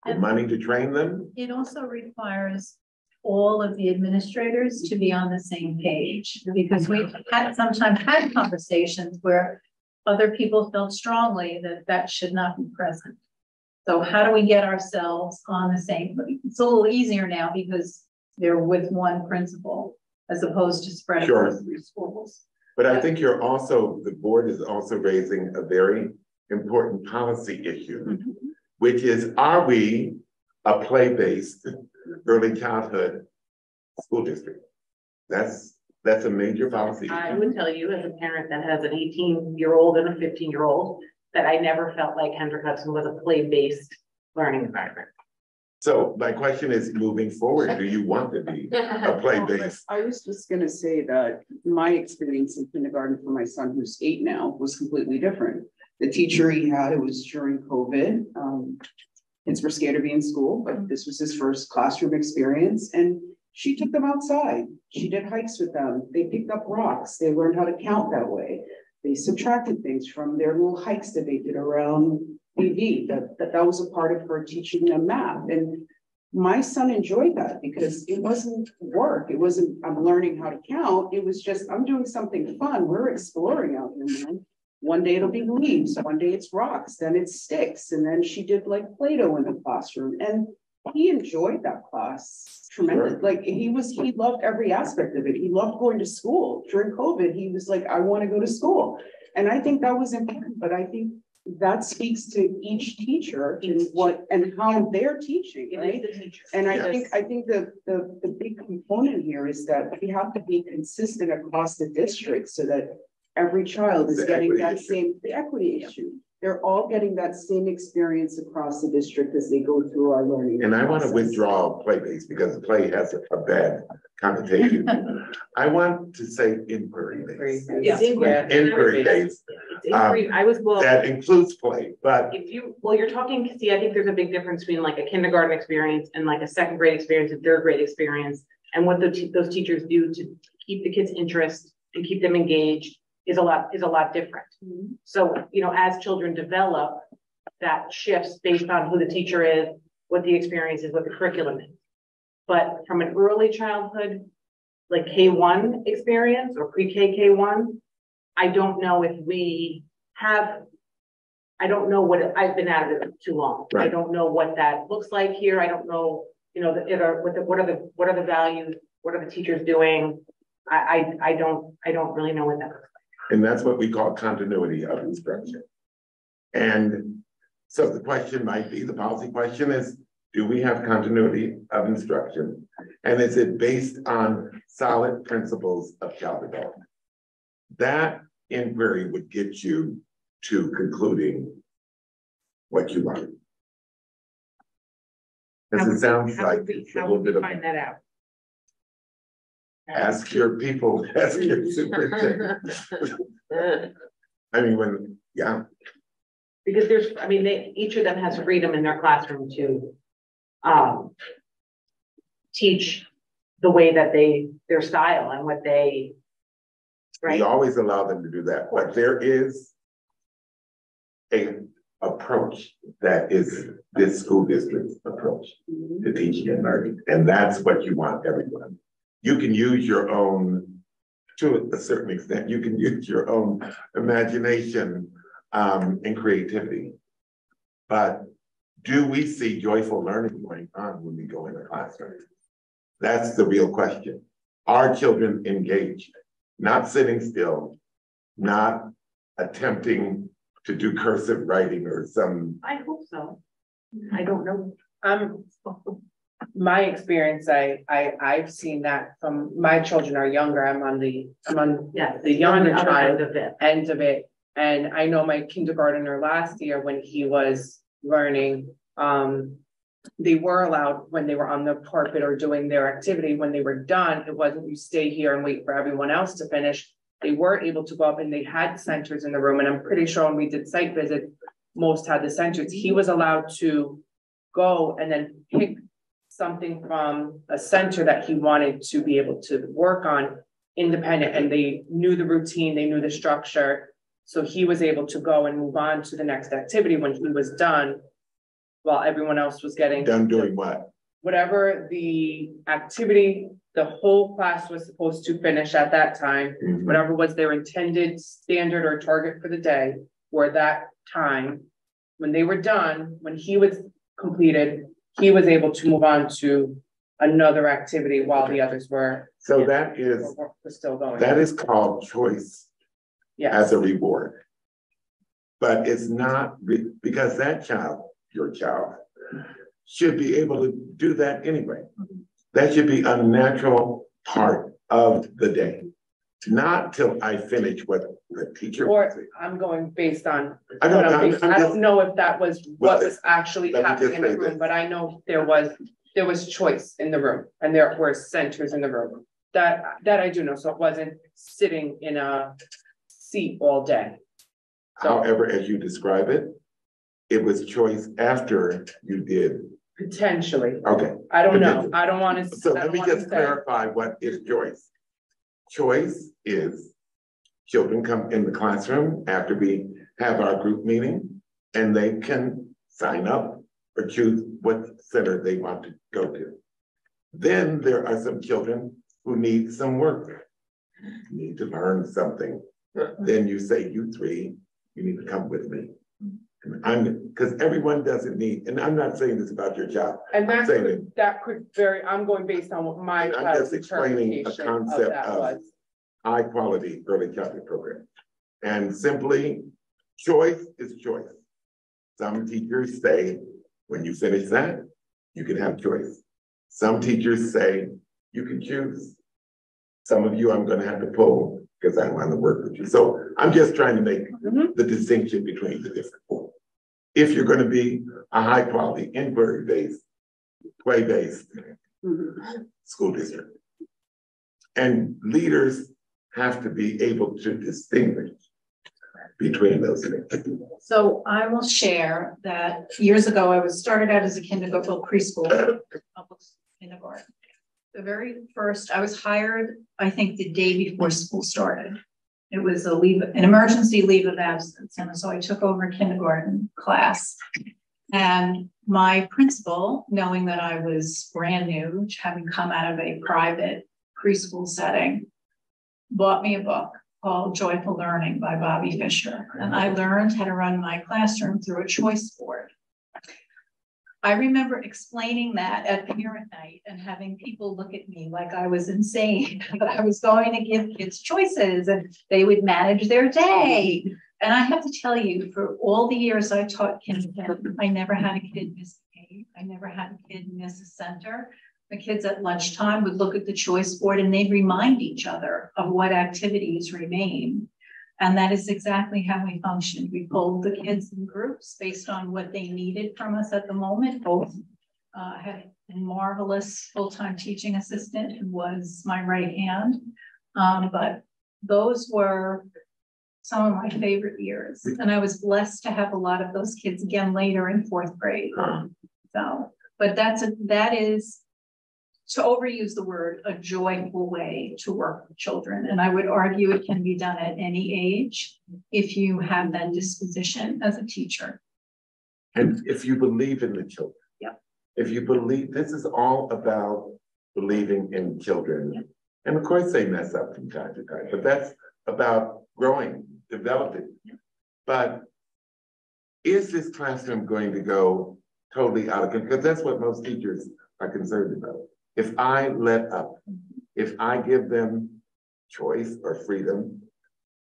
The money to train them. It also requires all of the administrators to be on the same page, because we've sometimes had conversations where other people felt strongly that that should not be present. So how do we get ourselves on the same? It's a little easier now because they're with one principal as opposed to spreading across three schools. But I think the board is also raising a very important policy issue, which is, are we a play-based early childhood school district? That's a major policy issue. I would tell you, as a parent that has an 18-year-old and a 15-year-old, that I never felt like Hendrick Hudson was a play-based learning environment. So my question is, moving forward, do you want to be a play-based? I was just gonna say that my experience in kindergarten for my son, who's 8 now, was completely different. The teacher he had, it was during COVID. Kids were scared to be in school, but this was his first classroom experience. And she took them outside. She did hikes with them. They picked up rocks. They learned how to count that way. They subtracted things from their little hikes that they did around TV. That was a part of her teaching them math. And my son enjoyed that because it wasn't work. It wasn't, I'm learning how to count. It was just, I'm doing something fun. We're exploring out here, man. One day it'll be leaves, one day it's rocks, then it's sticks. And then she did like Play-Doh in the classroom. And he enjoyed that class tremendously. Sure. Like he loved every aspect of it. He loved going to school. During COVID, he was like, I want to go to school. And I think that was important, but I think that speaks to each teacher and what and how they're teaching, right? And I think the big component here is that we have to be consistent across the district so that every child is getting that same, the equity issue. They're all getting that same experience across the district as they go through our learning. And I want to withdraw play-based because play has a bad connotation. I want to say inquiry-based. Yes. Inquiry-based. That includes play, but you're talking, see, I think there's a big difference between like a kindergarten experience and like a second grade experience and third grade experience. And what those teachers do to keep the kids' interest and keep them engaged is a lot different. So, as children develop, that shifts based on who the teacher is, what the experience is, what the curriculum is. But from an early childhood, like K1 experience or pre-K K1, I don't know if we have, I don't know I've been at it too long. Right. I don't know what that looks like here. I don't know, what are the values? What are the teachers doing? I don't really know what that looks like. And that's what we call continuity of instruction. And so the question might be, the policy question is, do we have continuity of instruction? And is it based on solid principles of child development? That inquiry would get you to concluding what you want. Because it sounds like it's a little bit of find that out. Ask your people, ask your superintendent. I mean, Because each of them has freedom in their classroom to teach the way that their style and what they, right? We always allow them to do that, but there is a approach that is this school district's approach to teaching and learning. And that's what you want everyone. You can use your own, to a certain extent, you can use your own imagination and creativity. But do we see joyful learning going on when we go in the classroom? That's the real question. Are children engaged? Not sitting still, not attempting to do cursive writing or some. I hope so. I don't know. My experience, I've seen that from my children are younger. I'm on the younger child end of it. And I know my kindergartner last year when he was learning, they were allowed when they were on the carpet or doing their activity, when they were done, it wasn't you stay here and wait for everyone else to finish. They were able to go up and they had centers in the room. And I'm pretty sure when we did site visits, most had the centers. He was allowed to go and then pick something from a center that he wanted to be able to work on independent. And they knew the routine, they knew the structure. So he was able to go and move on to the next activity when he was done, while everyone else was getting done doing what? Whatever the activity the whole class was supposed to finish at that time, whatever was their intended standard or target for the day, or that time, when they were done, when he was completed, he was able to move on to another activity while the others were. So that is still going. That is called choice. Yes. As a reward. But it's not because that child, your child, should be able to do that anyway. That should be a natural part of the day. Not till I finish what the teacher wants. Or I'm going based on I don't know if that was what was actually happening in the room, but I know there was choice in the room and there were centers in the room. That I do know. So it wasn't sitting in a seat all day. So, however, as you describe it, it was choice after you did. Potentially. Okay. I don't know. I don't want to. So let me just clarify what is choice. Choice is children come in the classroom after we have our group meeting and they can sign up or choose what center they want to go to. Then there are some children who need some work, need to learn something. Then you say, you three, you need to come with me. And because everyone doesn't need, and I'm not saying this about your job. And that could vary. I'm going based on what my I'm just explaining a concept of high quality early childhood program. And simply, choice is choice. Some teachers say, when you finish that, you can have choice. Some teachers say, you can choose. Some of you I'm going to have to pull because I want to work with you. So I'm just trying to make the distinction between the different. If you're going to be a high quality, inquiry-based, play-based school district. And leaders have to be able to distinguish between those things. So I will share that years ago, I started out as a kindergarten preschool, public kindergarten. The very first, I was hired, I think the day before school started. It was an emergency leave of absence. And so I took over a kindergarten class. And my principal, knowing that I was brand new, having come out of a private preschool setting, bought me a book called Joyful Learning by Bobby Fischer. And I learned how to run my classroom through a choice board. I remember explaining that at parent night and having people look at me like I was insane, that I was going to give kids choices and they would manage their day. And I have to tell you, for all the years I taught kindergarten, I never had a kid misbehave. I never had a kid miss a center. The kids at lunchtime would look at the choice board and they'd remind each other of what activities remain. And that is exactly how we functioned. We pulled the kids in groups based on what they needed from us at the moment. Both had a marvelous full-time teaching assistant who was my right hand. But those were some of my favorite years. And I was blessed to have a lot of those kids again later in 4th grade. So, but that is to overuse the word, a joyful way to work with children. And I would argue it can be done at any age if you have that disposition as a teacher. And if you believe in the children. Yeah. If you believe, this is all about believing in children. Yeah. And of course they mess up from time to time, but that's about growing, developing. Yeah. But is this classroom going to go totally out of control? Because that's what most teachers are concerned about. If I let up, if I give them choice or freedom,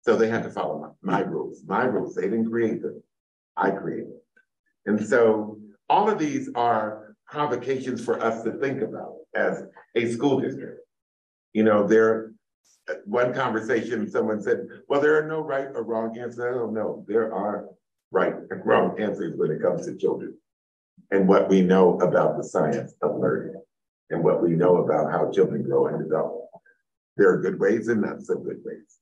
so they have to follow my rules. My rules, they didn't create them, I created them. And so all of these are provocations for us to think about as a school district. You know, one conversation, someone said, well, there are no right or wrong answers. I don't know. There are right and wrong answers when it comes to children and what we know about the science of learning and what we know about how children grow and develop. There are good ways and not so good ways.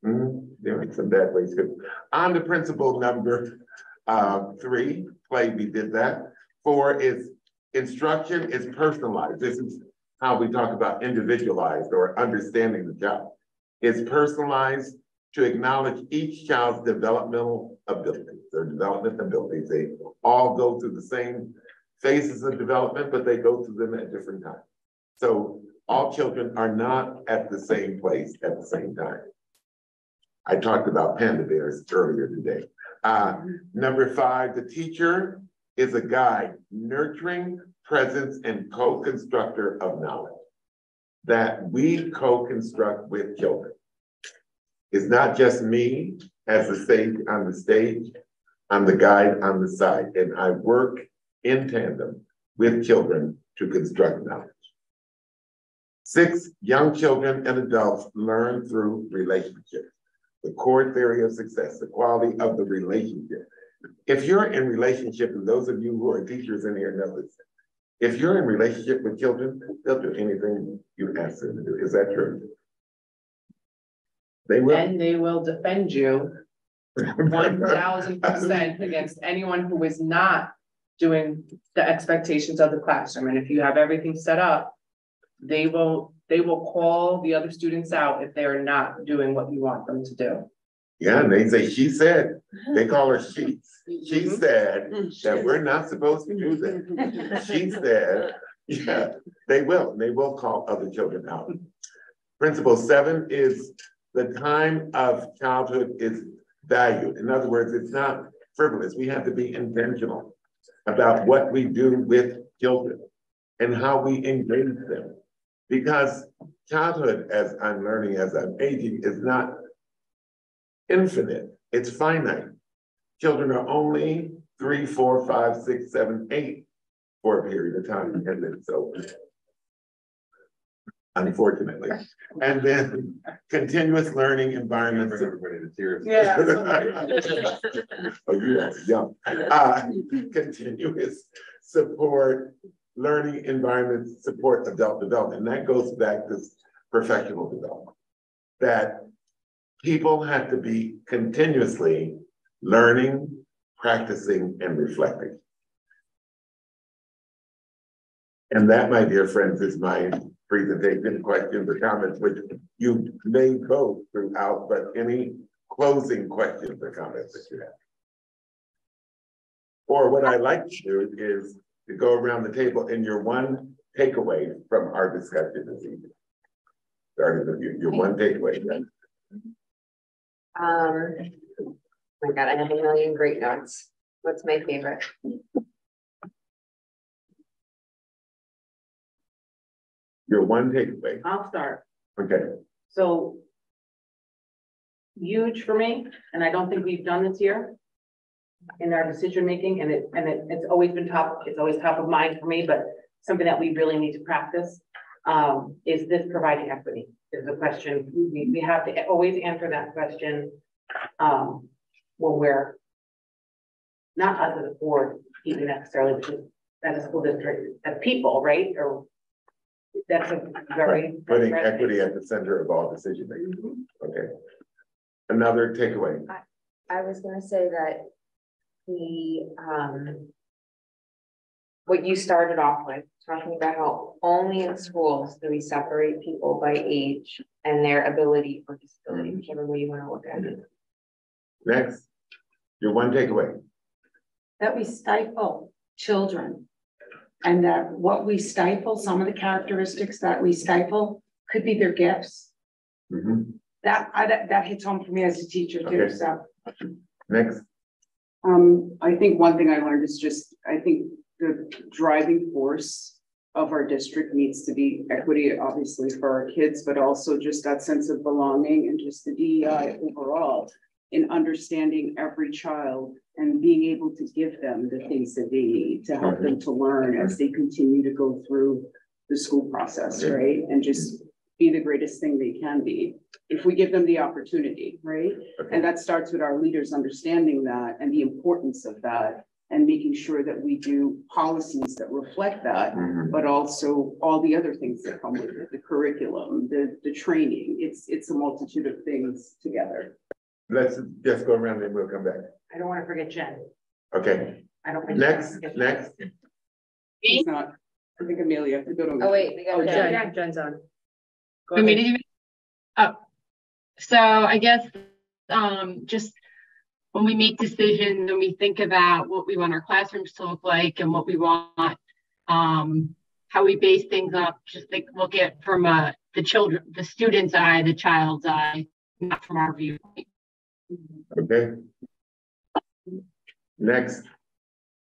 There are some bad ways too. On the principle number 3, play, we did that. 4 is instruction is personalized. This is how we talk about individualized or understanding the child. It's personalized to acknowledge each child's developmental abilities or development abilities. They all go through the same phases of development, but they go through them at different times. So all children are not at the same place at the same time. I talked about panda bears earlier today. Number 5, the teacher is a guide, nurturing presence and co-constructor of knowledge that we co-construct with children. It's not just me as the sage on the stage, I'm the guide on the side, and I work in tandem with children to construct knowledge. 6, young children and adults learn through relationships. The core theory of success, the quality of the relationship. If you're in relationship, and those of you who are teachers in here know this, if you're in relationship with children, they'll do anything you ask them to do. Is that true? They will. And they will defend you 1000% against anyone who is not doing the expectations of the classroom. And if you have everything set up, they will call the other students out if they're not doing what you want them to do. Yeah, and they say, she said, they call her she. She said that we're not supposed to do that. She said, yeah, they will call other children out. Principle 7 is the time of childhood is valued. In other words, it's not frivolous. We have to be intentional about what we do with children and how we engage them. Because childhood, as I'm learning, as I'm aging, is not infinite, it's finite. Children are only 3, 4, 5, 6, 7, 8 for a period of time, and then so, unfortunately. And then continuous learning environments. Everybody to tears. Yeah. Oh, you are young. Continuous support, learning environments support adult development. And that goes back to professional development. That people have to be continuously learning, practicing, and reflecting. And that, my dear friends, is my presentation, questions or comments, which you may both throughout, but any closing questions or comments that you have. Or what I like to do is to go around the table and your one takeaway from our discussion this evening. Starting with you, your one takeaway. Oh my God, I have a million great notes. What's my favorite? Your one takeaway. I'll start. Okay. So huge for me, and I don't think we've done this here in our decision making, and it's always been it's always top of mind for me, but something that we really need to practice is this providing equity. Is a question we have to always answer that question when we're not us as a board even necessarily, but as a school district, as people, right? Or that's a very putting equity at the center of all decision making. Mm-hmm. Okay. Another takeaway. I was going to say that what you started off with, talking about how only in schools do we separate people by age and their ability or disability, whichever way you want to look at it. Next, your one takeaway. That we stifle children. And that what we stifle, some of the characteristics that we stifle could be their gifts. That hits home for me as a teacher too, Okay. so. Next. I think one thing I learned is just, I think the driving force of our district needs to be equity, obviously for our kids, but also just that sense of belonging and just the DEI overall in understanding every child and being able to give them the things that they need to help them to learn as they continue to go through the school process, right? And just be the greatest thing they can be if we give them the opportunity, right? And that starts with our leaders understanding that and the importance of that and making sure that we do policies that reflect that, but also all the other things that come with it, the curriculum, the training. It's a multitude of things together. Let's just go around and we'll come back. I don't want to forget Jen. Okay. I don't. Next. It's not, I think Amelia. Oh wait, we got Jen's on. For me to even, so I guess just when we make decisions and we think about what we want our classrooms to look like and what we want, how we base things up, just look at from the student's eye, the child's eye, not from our viewpoint. Okay. Next.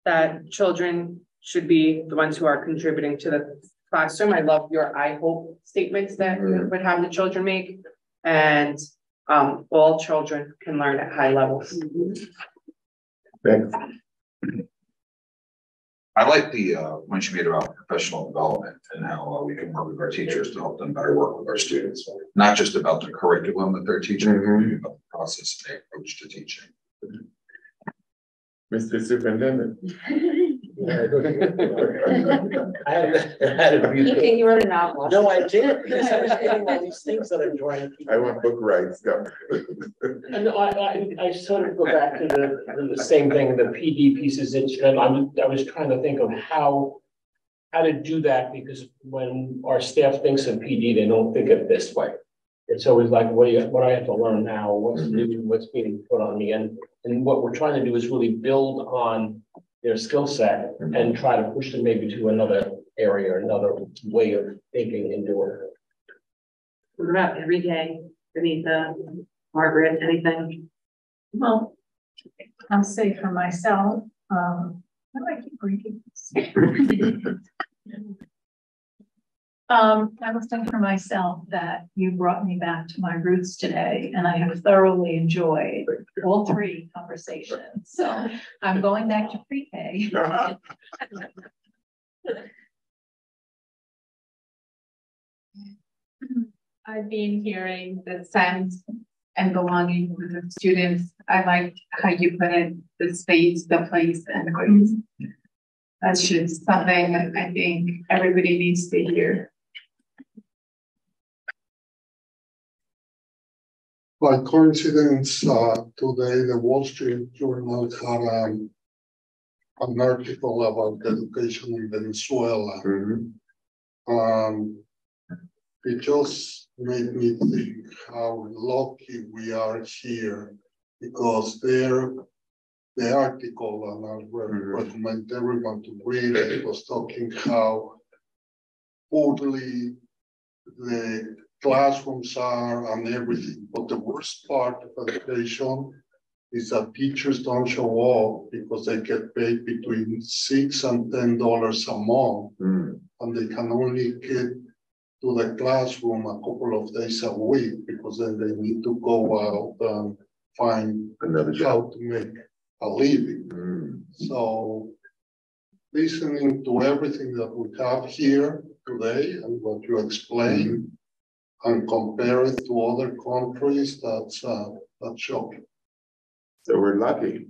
That children should be the ones who are contributing to the classroom. I love your I hope statements that you would have the children make, and all children can learn at high levels. Next. I like the point you made about professional development and how we can work with our teachers to help them better work with our students. Not just about the curriculum that they're teaching, but about the process and the approach to teaching. Mr. Superintendent. I had a few things. You wrote a novel. No, I did, because I was getting all these things that I'm trying to. I want book rights stuff. And I sort of go back to the same thing, the PD pieces, and I was trying to think of how to do that, because when our staff thinks of PD, they don't think of it this way. It's always like, what do I have to learn now? What's new? What's being put on me? And what we're trying to do is really build on their skill set and try to push them maybe to another area or another way of thinking and doing it. What about Enrique, Benita, Margaret, anything? Well, I'll say for myself, how do I keep reading this? I will say for myself that you brought me back to my roots today, and I have thoroughly enjoyed all three conversations. So I'm going back to pre-K. I've been hearing the sense and belonging with the students. I like how you put it, the space, the place, and the grace. That's just something I think everybody needs to hear. By coincidence, today the Wall Street Journal had an article about education in Venezuela. It just made me think how lucky we are here, because the article, and I recommend everyone to read it, was talking how poorly the classrooms are and everything. But the worst part of education is that teachers don't show up because they get paid between $6 and $10 a month, and they can only get to the classroom a couple of days a week, because then they need to go out and find how to make a living. So listening to everything that we have here today and what you explained, and compare it to other countries, that's shocking. So we're lucky.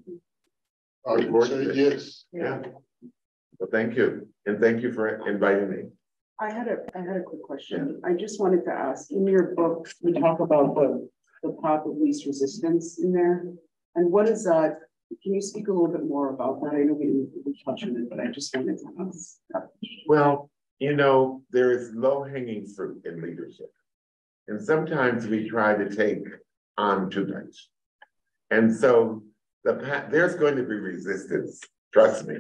I would say yes. Yeah. Well, thank you. And thank you for inviting me. I had a quick question. I just wanted to ask, in your book, you talk about the path of least resistance in there. And what is that Can you speak a little bit more about that? I know we didn't really touch on it, but I just wanted to ask. Well, you know, there is low-hanging fruit in leadership. And sometimes we try to take on too much. And so there's going to be resistance, trust me,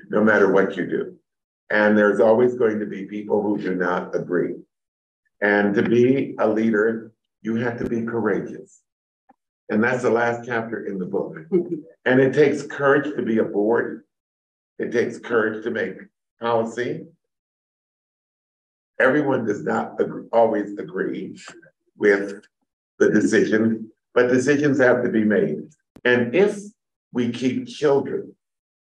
no matter what you do. And there's always going to be people who do not agree. And to be a leader, you have to be courageous. And that's the last chapter in the book. And it takes courage to be a board. It takes courage to make policy. Everyone does not always agree with the decision, but decisions have to be made. And if we keep children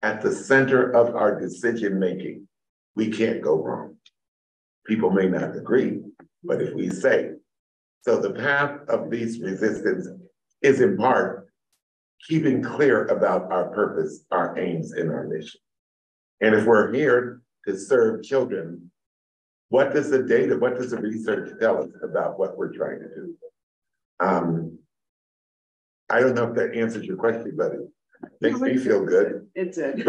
at the center of our decision-making, we can't go wrong. People may not agree, but if we say, so the path of least resistance is in part keeping clear about our purpose, our aims, and our mission. And if we're here to serve children, what does the data, what does the research tell us about what we're trying to do? I don't know if that answers your question, but it makes me feel good. It's it.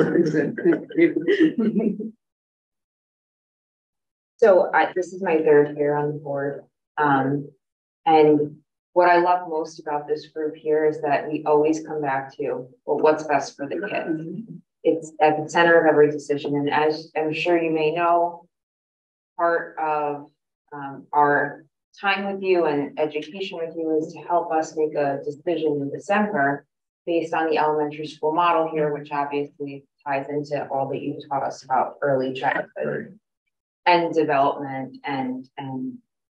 So this is my third year on the board. And what I love most about this group here is that we always come back to, well, what's best for the kids? It's at the center of every decision. And as I'm sure you may know, part of our time with you and education with you is to help us make a decision in December based on the elementary school model here, which obviously ties into all that you taught us about early childhood and development and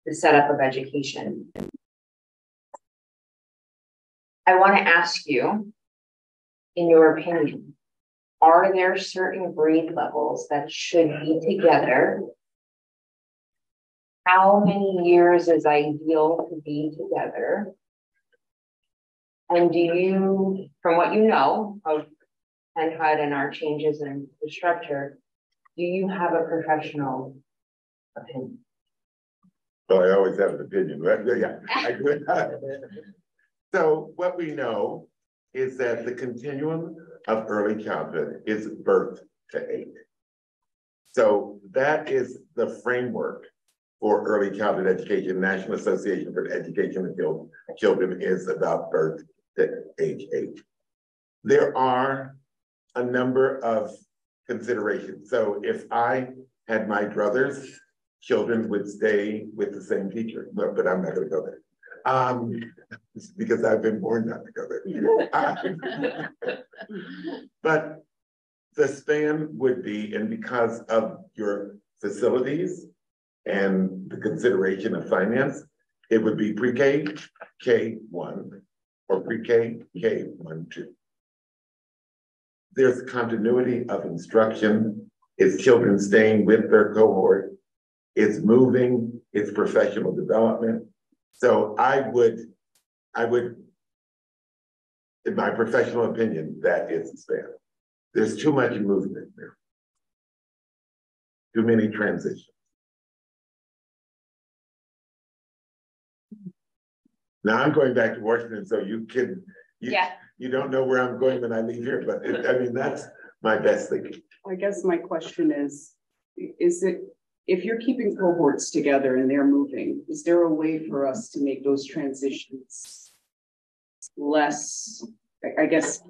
the setup of education. I want to ask you, in your opinion, are there certain grade levels that should be together? How many years is ideal to be together? And do you, from what you know of HUD and our changes in the structure, do you have a professional opinion? Well, I always have an opinion, but yeah, I do. So what we know is that the continuum of early childhood is birth to 8. So that is the framework for early childhood education. National Association for the Education of Children is about birth to age 8. There are a number of considerations. So if I had my brothers, children would stay with the same teacher, but I'm not going to go there. Because I've been born not to go there. But the span would be, and because of your facilities and the consideration of finance, it would be pre-K, K1, or pre-K, K1-2. There's continuity of instruction. It's children staying with their cohort. It's moving, it's professional development. So I would, in my professional opinion, that is the span. There's too much movement there. Too many transitions. Now I'm going back to Washington, so you don't know where I'm going when I leave here, but I mean, that's my best thinking. I guess my question is it, if you're keeping cohorts together and they're moving, is there a way for us to make those transitions less, I guess,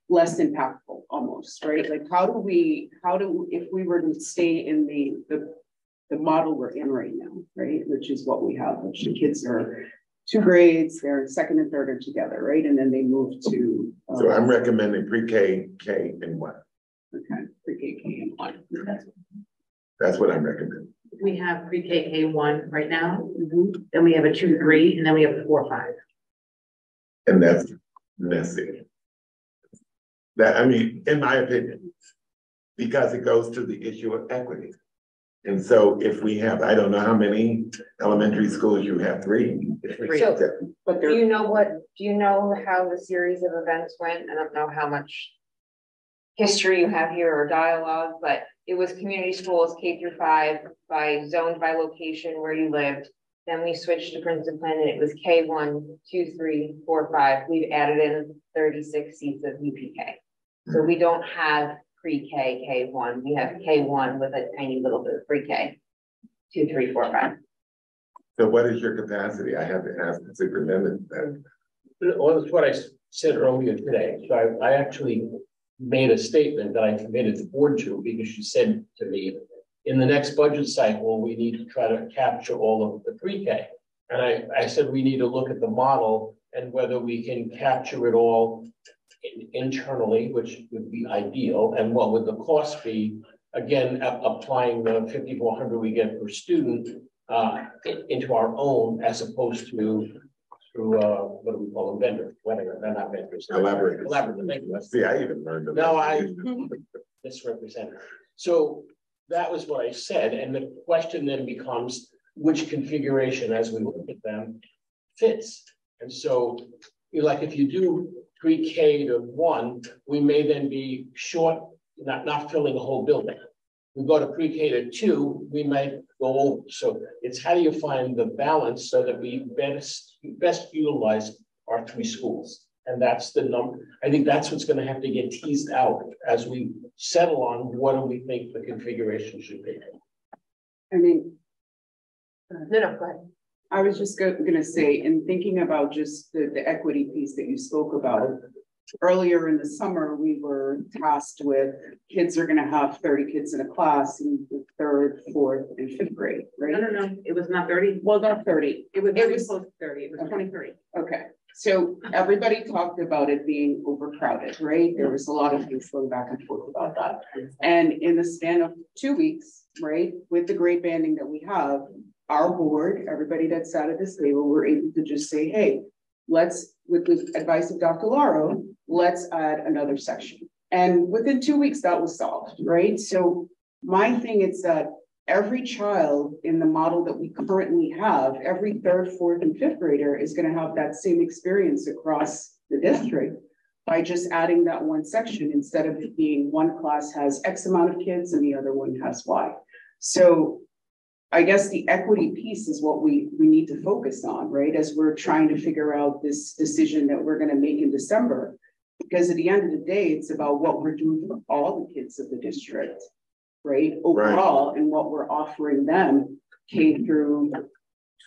less impactful almost, right? Like if we were to stay in the model we're in right now, right? Which is what we have, which the kids are 2 grades, they're second and third are together, right? And then they move to. So I'm recommending pre-K, K, and 1. Okay, pre-K, K, and 1. That's what I'm recommending. We have pre-K, K1 right now. Then we have a 2-3, and then we have a 4-5. And that's messy. That, I mean, in my opinion, because it goes to the issue of equity. And so if we have, I don't know how many elementary schools you have, 3. So, but do you know how the series of events went? I don't know how much history you have here or dialogue, but it was community schools K through 5 zoned by location where you lived. then we switched to Princeton Plan and it was K1, 2, 3, 4, 5. We've added in 36 seats of UPK. So we don't have pre-K, K1. We have K1 with a tiny little bit of pre-K, 2, 3, 4, 5. So what is your capacity? I have to ask the superintendent that. Well, that's what I said earlier today. So I actually made a statement that I committed the board to because she said to me, in the next budget cycle, we need to try to capture all of the pre-K. And I said, we need to look at the model and whether we can capture it all internally, which would be ideal. And what would the cost be? Again, applying the 5,400 we get per student into our own, as opposed to through what do we call them, vendors? Whatever, they're not vendors. Collaborators. Thank you. See, I even learned. No, I misrepresented. So that was what I said, and the question then becomes which configuration, as we look at them, fits. And so, like if you do pre-K to 1, we may then be short, not filling a whole building. We go to pre-K to 2, we might go over. So it's how do you find the balance so that we best utilize our 3 schools? And that's the number. I think that's what's going to have to get teased out as we settle on what do we think the configuration should be. I mean, No, go ahead. I was just going to say, in thinking about just the equity piece that you spoke about, earlier in the summer, we were tasked with kids are going to have 30 kids in a class in the 3rd, 4th, and 5th grade, right? No, it was not 30. Well, not 30. It was close to 30. It was 23. Okay. So everybody talked about it being overcrowded, right? There was a lot of things going back and forth about that. And in the span of 2 weeks, right, with the grade banding that we have, our board, everybody that sat at this table, were able to just say, hey, let's, with the advice of Dr. Lauro, let's add another section. And within 2 weeks, that was solved, right? So my thing is that every child in the model that we currently have, every 3rd, 4th, and 5th grader is going to have that same experience across the district by just adding that one section instead of it being one class has X amount of kids and the other one has Y. So I guess the equity piece is what we need to focus on, right? As we're trying to figure out this decision that we're going to make in December, because at the end of the day, it's about what we're doing for all the kids of the district, right? Overall, and what we're offering them K through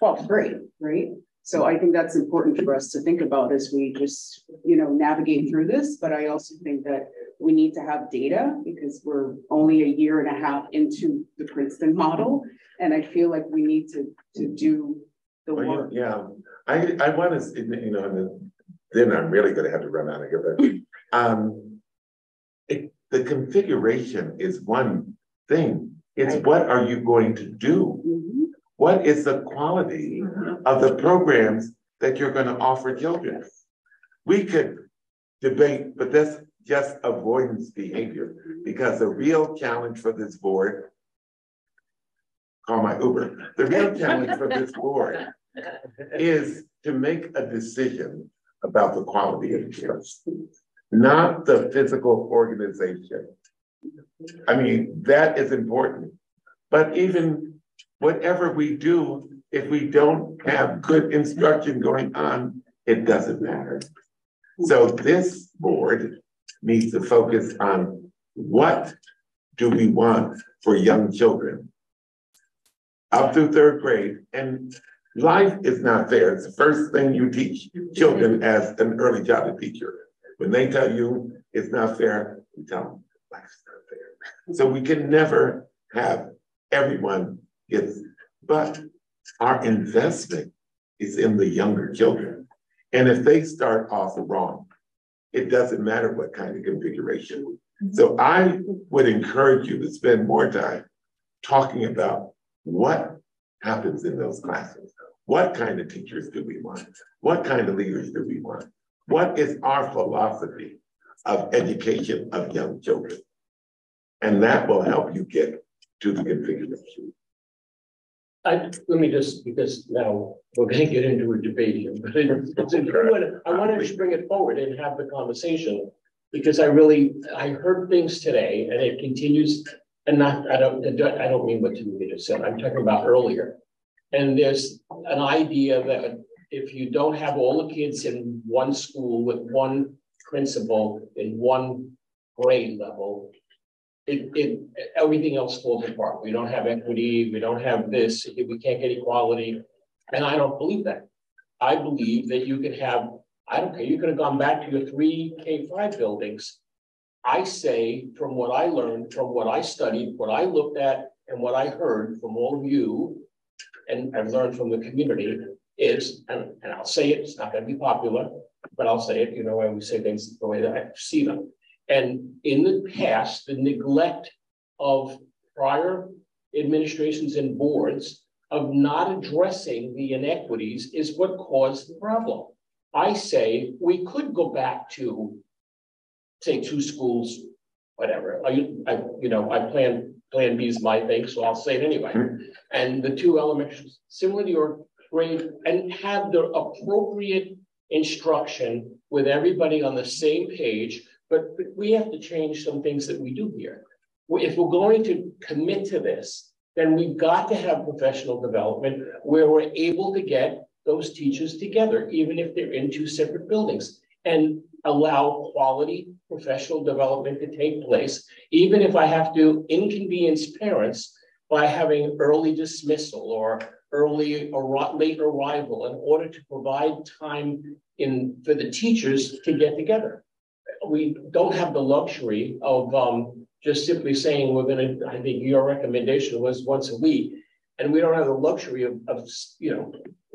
12th grade, right? So I think that's important for us to think about as we just, navigate through this. But I also think that we need to have data because we're only a year and a half into the Princeton model. And I feel like we need to do the work. Yeah, I want to, and then I'm really going to have to run out of here. But the configuration is one thing. It's what are you going to do? Mm-hmm. What is the quality of the programs that you're going to offer children? We could debate, but that's just avoidance behavior, because the real challenge for this board, call my Uber, the real challenge for this board is to make a decision about the quality of care, not the physical organization. I mean, that is important, but even whatever we do, if we don't have good instruction going on, it doesn't matter. So this board needs to focus on what do we want for young children up through 3rd grade. And life is not fair. It's the first thing you teach children as an early childhood teacher. When they tell you it's not fair, you tell them life's not fair. So we can never have everyone get, but our investment is in the younger children. And if they start off wrong, it doesn't matter what kind of configuration. So I would encourage you to spend more time talking about what happens in those classes. What kind of teachers do we want? What kind of leaders do we want? What is our philosophy of education of young children? And that will help you get to the configuration. Let me just, because now we're going to get into a debate here, but I want to bring it forward and have the conversation, because I heard things today and it continues, and I don't mean what you just said, I'm talking about earlier. And there's an idea that if you don't have all the kids in one school with one principal in one grade level, everything else falls apart. We don't have equity, we don't have this, we can't get equality. And I don't believe that. I believe that you could have, I don't care, you could have gone back to your 3 K-5 buildings. I say, from what I learned, from what I studied, what I looked at, and what I heard from all of you, and I've learned from the community, is, and I'll say it, it's not going to be popular, but I'll say it, you know, I always say things the way that I see them. And in the past, the neglect of prior administrations and boards of not addressing the inequities is what caused the problem. I say we could go back to, say, 2 schools, whatever. Plan B is my thing, so I'll say it anyway. And the 2 elementaries, similar to your grade, and have the appropriate instruction with everybody on the same page. But we have to change some things that we do here. If we're going to commit to this, then we've got to have professional development where we're able to get those teachers together, even if they're in 2 separate buildings, and allow quality professional development to take place, even if I have to inconvenience parents by having early dismissal or early or late arrival in order to provide time for the teachers to get together. We don't have the luxury of just simply saying we're going to, I think your recommendation was once a week, and we don't have the luxury of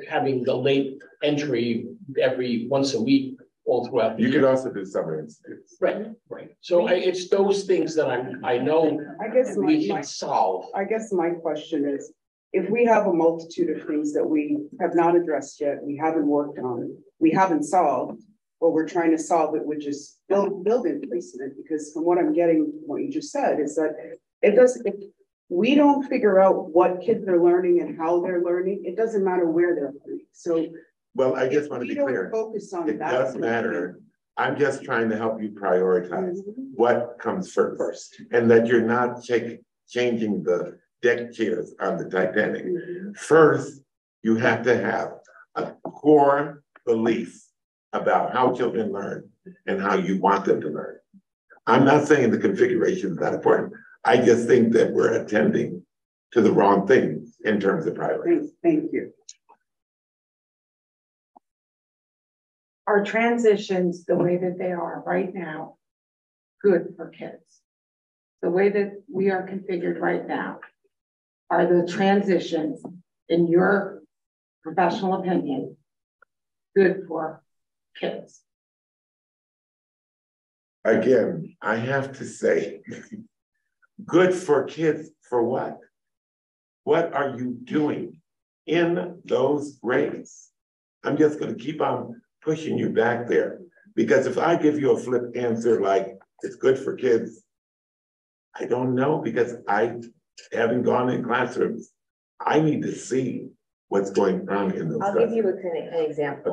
having the late entry every once a week all throughout the year. You could also do summer institutes. Right. So it's those things that I know I guess we can solve. I guess my question is, if we have a multitude of things that we have not addressed yet, we haven't worked on, we haven't solved, but we're trying to solve it, which is build in placement, because from what I'm getting, what you just said is that if we don't figure out what kids are learning and how they're learning, it doesn't matter where they're learning. So, well, I just want to be clear. Focus on it that. Does matter. I'm just trying to help you prioritize what comes first, and that you're not changing the deck chairs on the Titanic. First, you have to have a core belief about how children learn and how you want them to learn. I'm not saying the configuration is not important. I just think that we're attending to the wrong things in terms of priorities. Thank you. Are transitions the way that they are right now good for kids? The way that we are configured right now, are the transitions, in your professional opinion, good for kids? Again, I have to say, good for kids for what? What are you doing in those grades? I'm just going to keep on pushing you back there, because if I give you a flip answer like it's good for kids, I don't know, because I haven't gone in classrooms. I need to see what's going on in those I'll give you an example.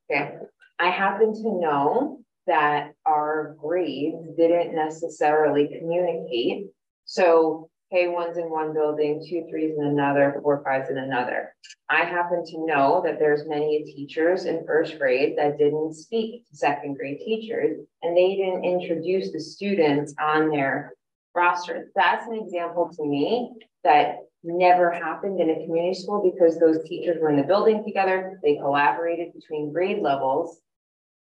Okay. I happen to know that our grades didn't necessarily communicate. So K1's in one building, 2 3s in another, 4 5s in another. I happen to know that there's many teachers in 1st grade that didn't speak to 2nd grade teachers, and they didn't introduce the students on their roster. That's an example to me that never happened in a community school, because those teachers were in the building together, they collaborated between grade levels,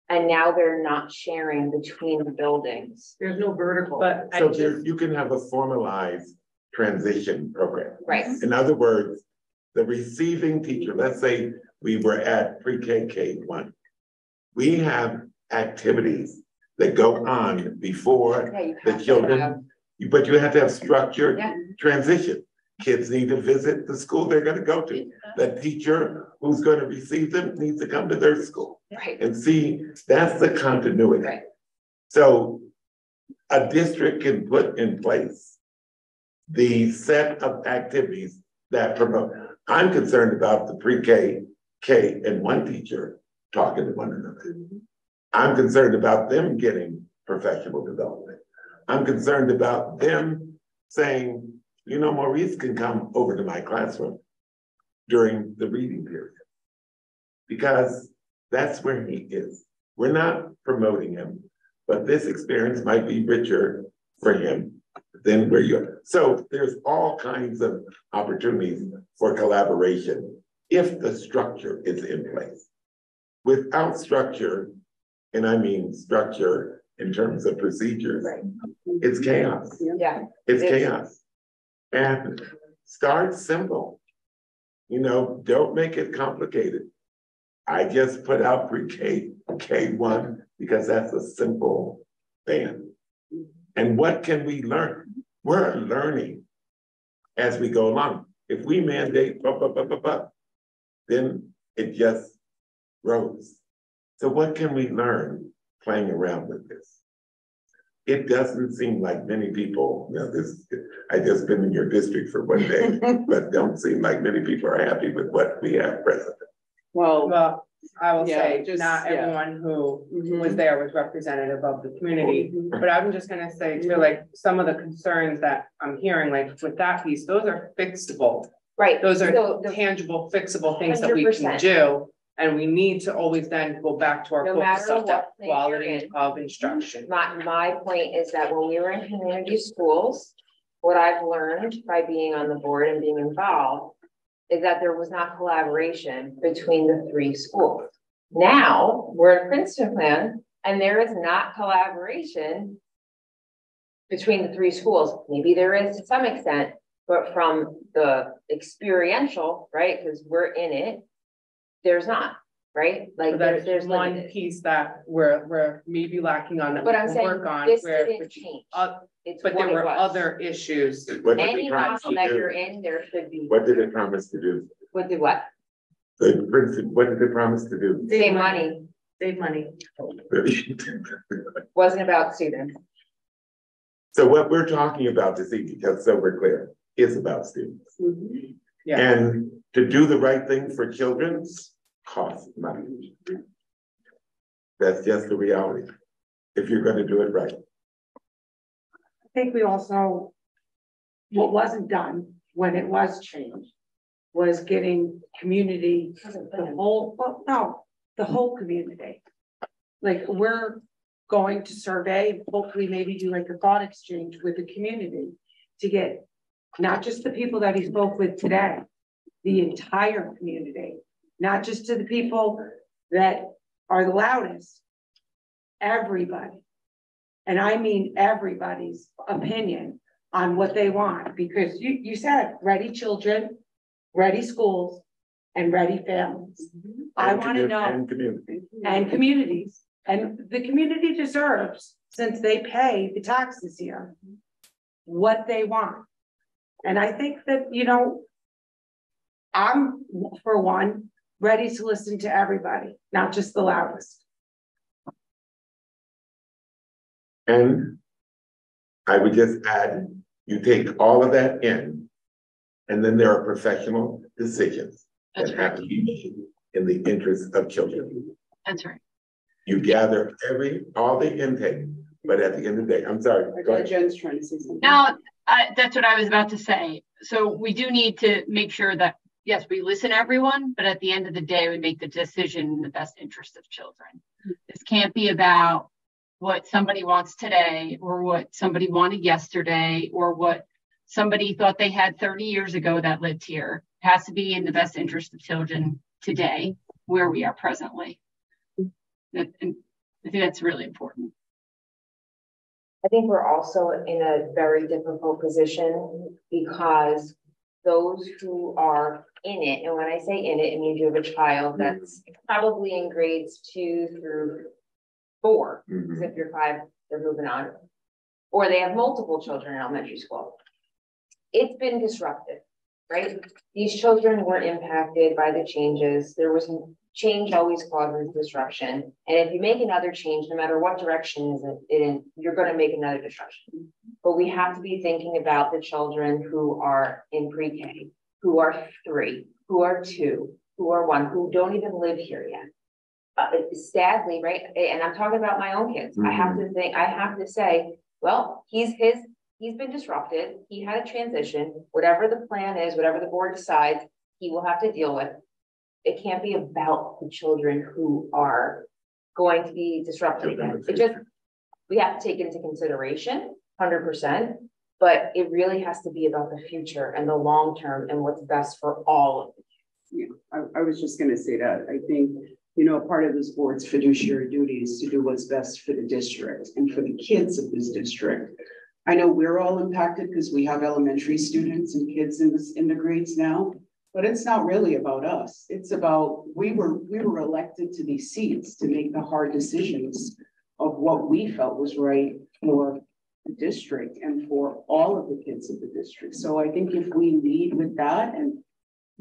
and now they're not sharing between the buildings. There's no vertical. But so you can have a formalized transition program. Right. In other words, the receiving teacher, let's say we were at pre-K, K1. We have activities that go on before the children, but you have to have structured transition. Kids need to visit the school they're going to go to. The teacher who's going to receive them needs to come to their school and see. That's the continuity. Right. So a district can put in place the set of activities that promote. I'm concerned about the pre-K, K, and one teacher talking to one another. I'm concerned about them getting professional development. I'm concerned about them saying, you know, Maurice can come over to my classroom during the reading period. Because that's where he is. We're not promoting him, but this experience might be richer for him than where you are. So there's all kinds of opportunities for collaboration if the structure is in place. Without structure, and I mean structure in terms of procedures, it's chaos. Yeah. It's chaos. And start simple. You know, don't make it complicated. I just put out pre-K, K1, because that's a simple thing. And what can we learn? We're learning as we go along. If we mandate, then it just grows. So what can we learn playing around with this? It doesn't seem like many people, you know, I just been in your district for one day, but don't seem like many people are happy with what we have present. Well, I will Yeah, say, just- not yeah. everyone who was there was representative of the community. But I'm just gonna say too, like, some of the concerns that I'm hearing, like with that piece, those are fixable. Right. Those are So the- tangible, fixable things that we can 100%. do. And we need to always then go back to our No focus matter of that what thing you're quality in. of instruction. My point is that when we were in community schools, what I've learned by being on the board and being involved is that there was not collaboration between the three schools. Now we're in Princeton plan and there is not collaboration between the three schools. Maybe there is to some extent, but from the experiential, right? Because we're in it, there's not, right? Like So that's there's one limited. piece that we're maybe lacking on that we But I'm can saying work on. this where- didn't change. It's But what there it were was. other issues. What did Any it promise model to that you're do? in, there should be. What did it promise to do? What did what? The Princeton, what did it promise to do? Save money. Save money. Wasn't about students. So what we're talking about this evening, just so we're clear, is about students. Yeah. And to do the right thing for children costs money. That's just the reality, if you're going to do it right. I think we also, what wasn't done when it was changed was getting community, the whole, well, no, the whole community. Like, we're going to survey, hopefully maybe do like a thought exchange with the community to get not just the people that he spoke with today, the entire community, not just to the people that are the loudest, everybody. And I mean everybody's opinion on what they want, because you said ready children, ready schools, and ready families. I want to know. And community. And communities, and the community deserves, since they pay the taxes here, what they want. And I think that, you know, I'm, for one, ready to listen to everybody, not just the loudest. And I would just add, you take all of that in, and then there are professional decisions That's that have to be made in the interest of children. That's right. You gather all the intake, but at the end of the day, I'm sorry, go ahead. Jen's trying to say something. Now, that's what I was about to say. So we do need to make sure that, yes, we listen to everyone, but at the end of the day, we make the decision in the best interest of children. This can't be about what somebody wants today or what somebody wanted yesterday or what somebody thought they had 30 years ago that lived here. It has to be in the best interest of children today, where we are presently. And I think that's really important. I think we're also in a very difficult position because those who are in it, and when I say in it, it means you have a child that's probably in grades 2 through 4, because if you're 5, they're moving on, or they have multiple children in elementary school. It's been disruptive, right? These children were impacted by the changes. There was change always causes disruption. And if you make another change, no matter what direction is it in, you're going to make another disruption. But we have to be thinking about the children who are in pre-K, who are 3, who are 2, who are 1, who don't even live here yet. Sadly, right? And I'm talking about my own kids. I have to say, well, he's been disrupted. He had a transition, whatever the plan is, whatever the board decides, he will have to deal with. It can't be about the children who are going to be disrupted again. It just, we have to take into consideration 100%, but it really has to be about the future and the long term and what's best for all of it. Yeah, I was just going to say that. I think, you know, part of this board's fiduciary duty is to do what's best for the district and for the kids of this district. I know we're all impacted because we have elementary students and kids in the grades now, but it's not really about us. It's about, we were elected to these seats to make the hard decisions of what we felt was right for the district and for all of the kids of the district. So I think if we lead with that and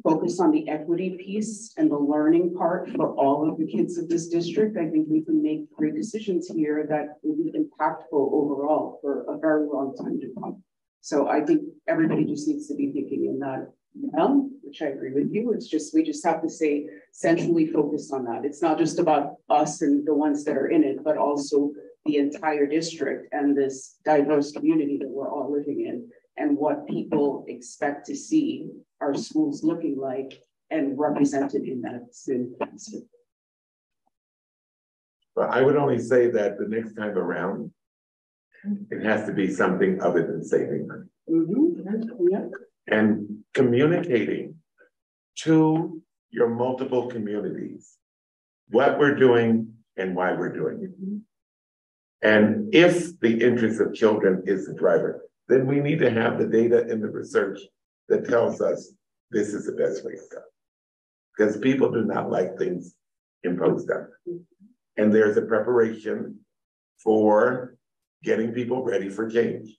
focus on the equity piece and the learning part for all of the kids of this district, I think we can make great decisions here that will be impactful overall for a very long time to come. So I think everybody just needs to be thinking in that realm, which I agree with you. It's just, we just have to stay centrally focused on that. It's not just about us and the ones that are in it, but also the entire district and this diverse community that we're all living in, and what people expect to see our schools looking like and represented in that student. But I would only say that the next time around, it has to be something other than saving money. Mm-hmm. Yeah. And communicating to your multiple communities what we're doing and why we're doing it. Mm-hmm. And if the interest of children is the driver, then we need to have the data and the research that tells us this is the best way to go. Because people do not like things imposed on them. And there's a preparation for getting people ready for change.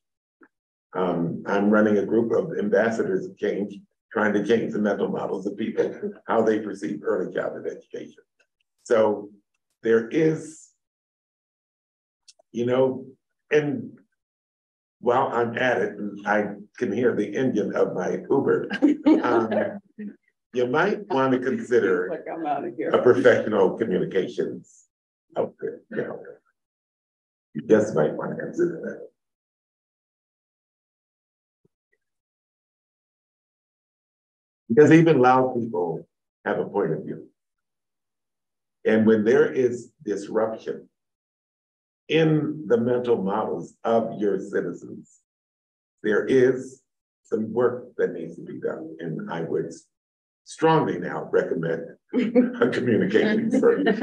I'm running a group of ambassadors of change, trying to change the mental models of people, how they perceive early childhood education. So there is, you know, and while I'm at it, and I can hear the engine of my Uber, you might want to consider like I'm out of here. a professional communications outfit. You know, you just might want to consider that. Because even loud people have a point of view. And when there is disruption in the mental models of your citizens, there is some work that needs to be done. And I would strongly now recommend a communication service.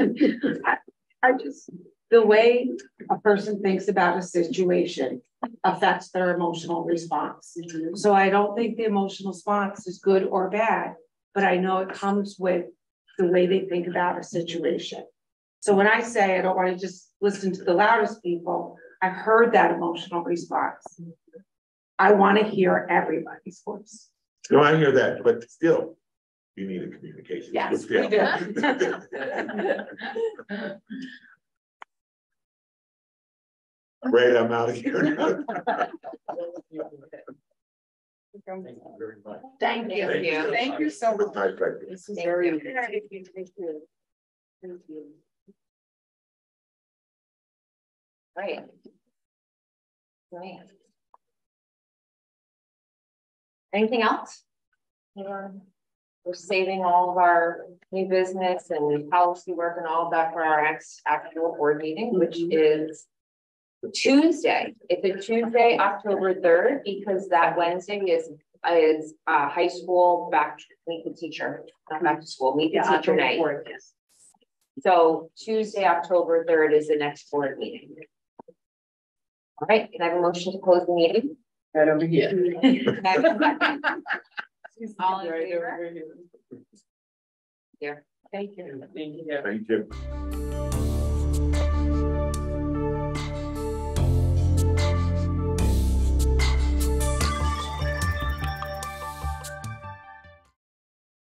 I just, the way a person thinks about a situation affects their emotional response. Mm-hmm. So I don't think the emotional response is good or bad, but I know it comes with the way they think about a situation. So when I say I don't want to just listen to the loudest people, I've heard that emotional response. I want to hear everybody's voice. No, I hear that, but still, you need a communication. Yes, we do. Great, I'm out of here. Thank you. Thank you. Thank you so much. My pleasure. This is very interesting. Thank you. Thank you. Right. Great. Anything else? We're saving all of our new business and policy work and all of that for our next actual board meeting, which is Tuesday. It's a Tuesday, October 3rd, because that Wednesday is high school back to meet the teacher, not back to school, meet the teacher night. Yes. So Tuesday, October 3rd is the next board meeting. All right, can I have a motion to close the meeting? Right over here. All in favor? Here. Thank you. Thank you.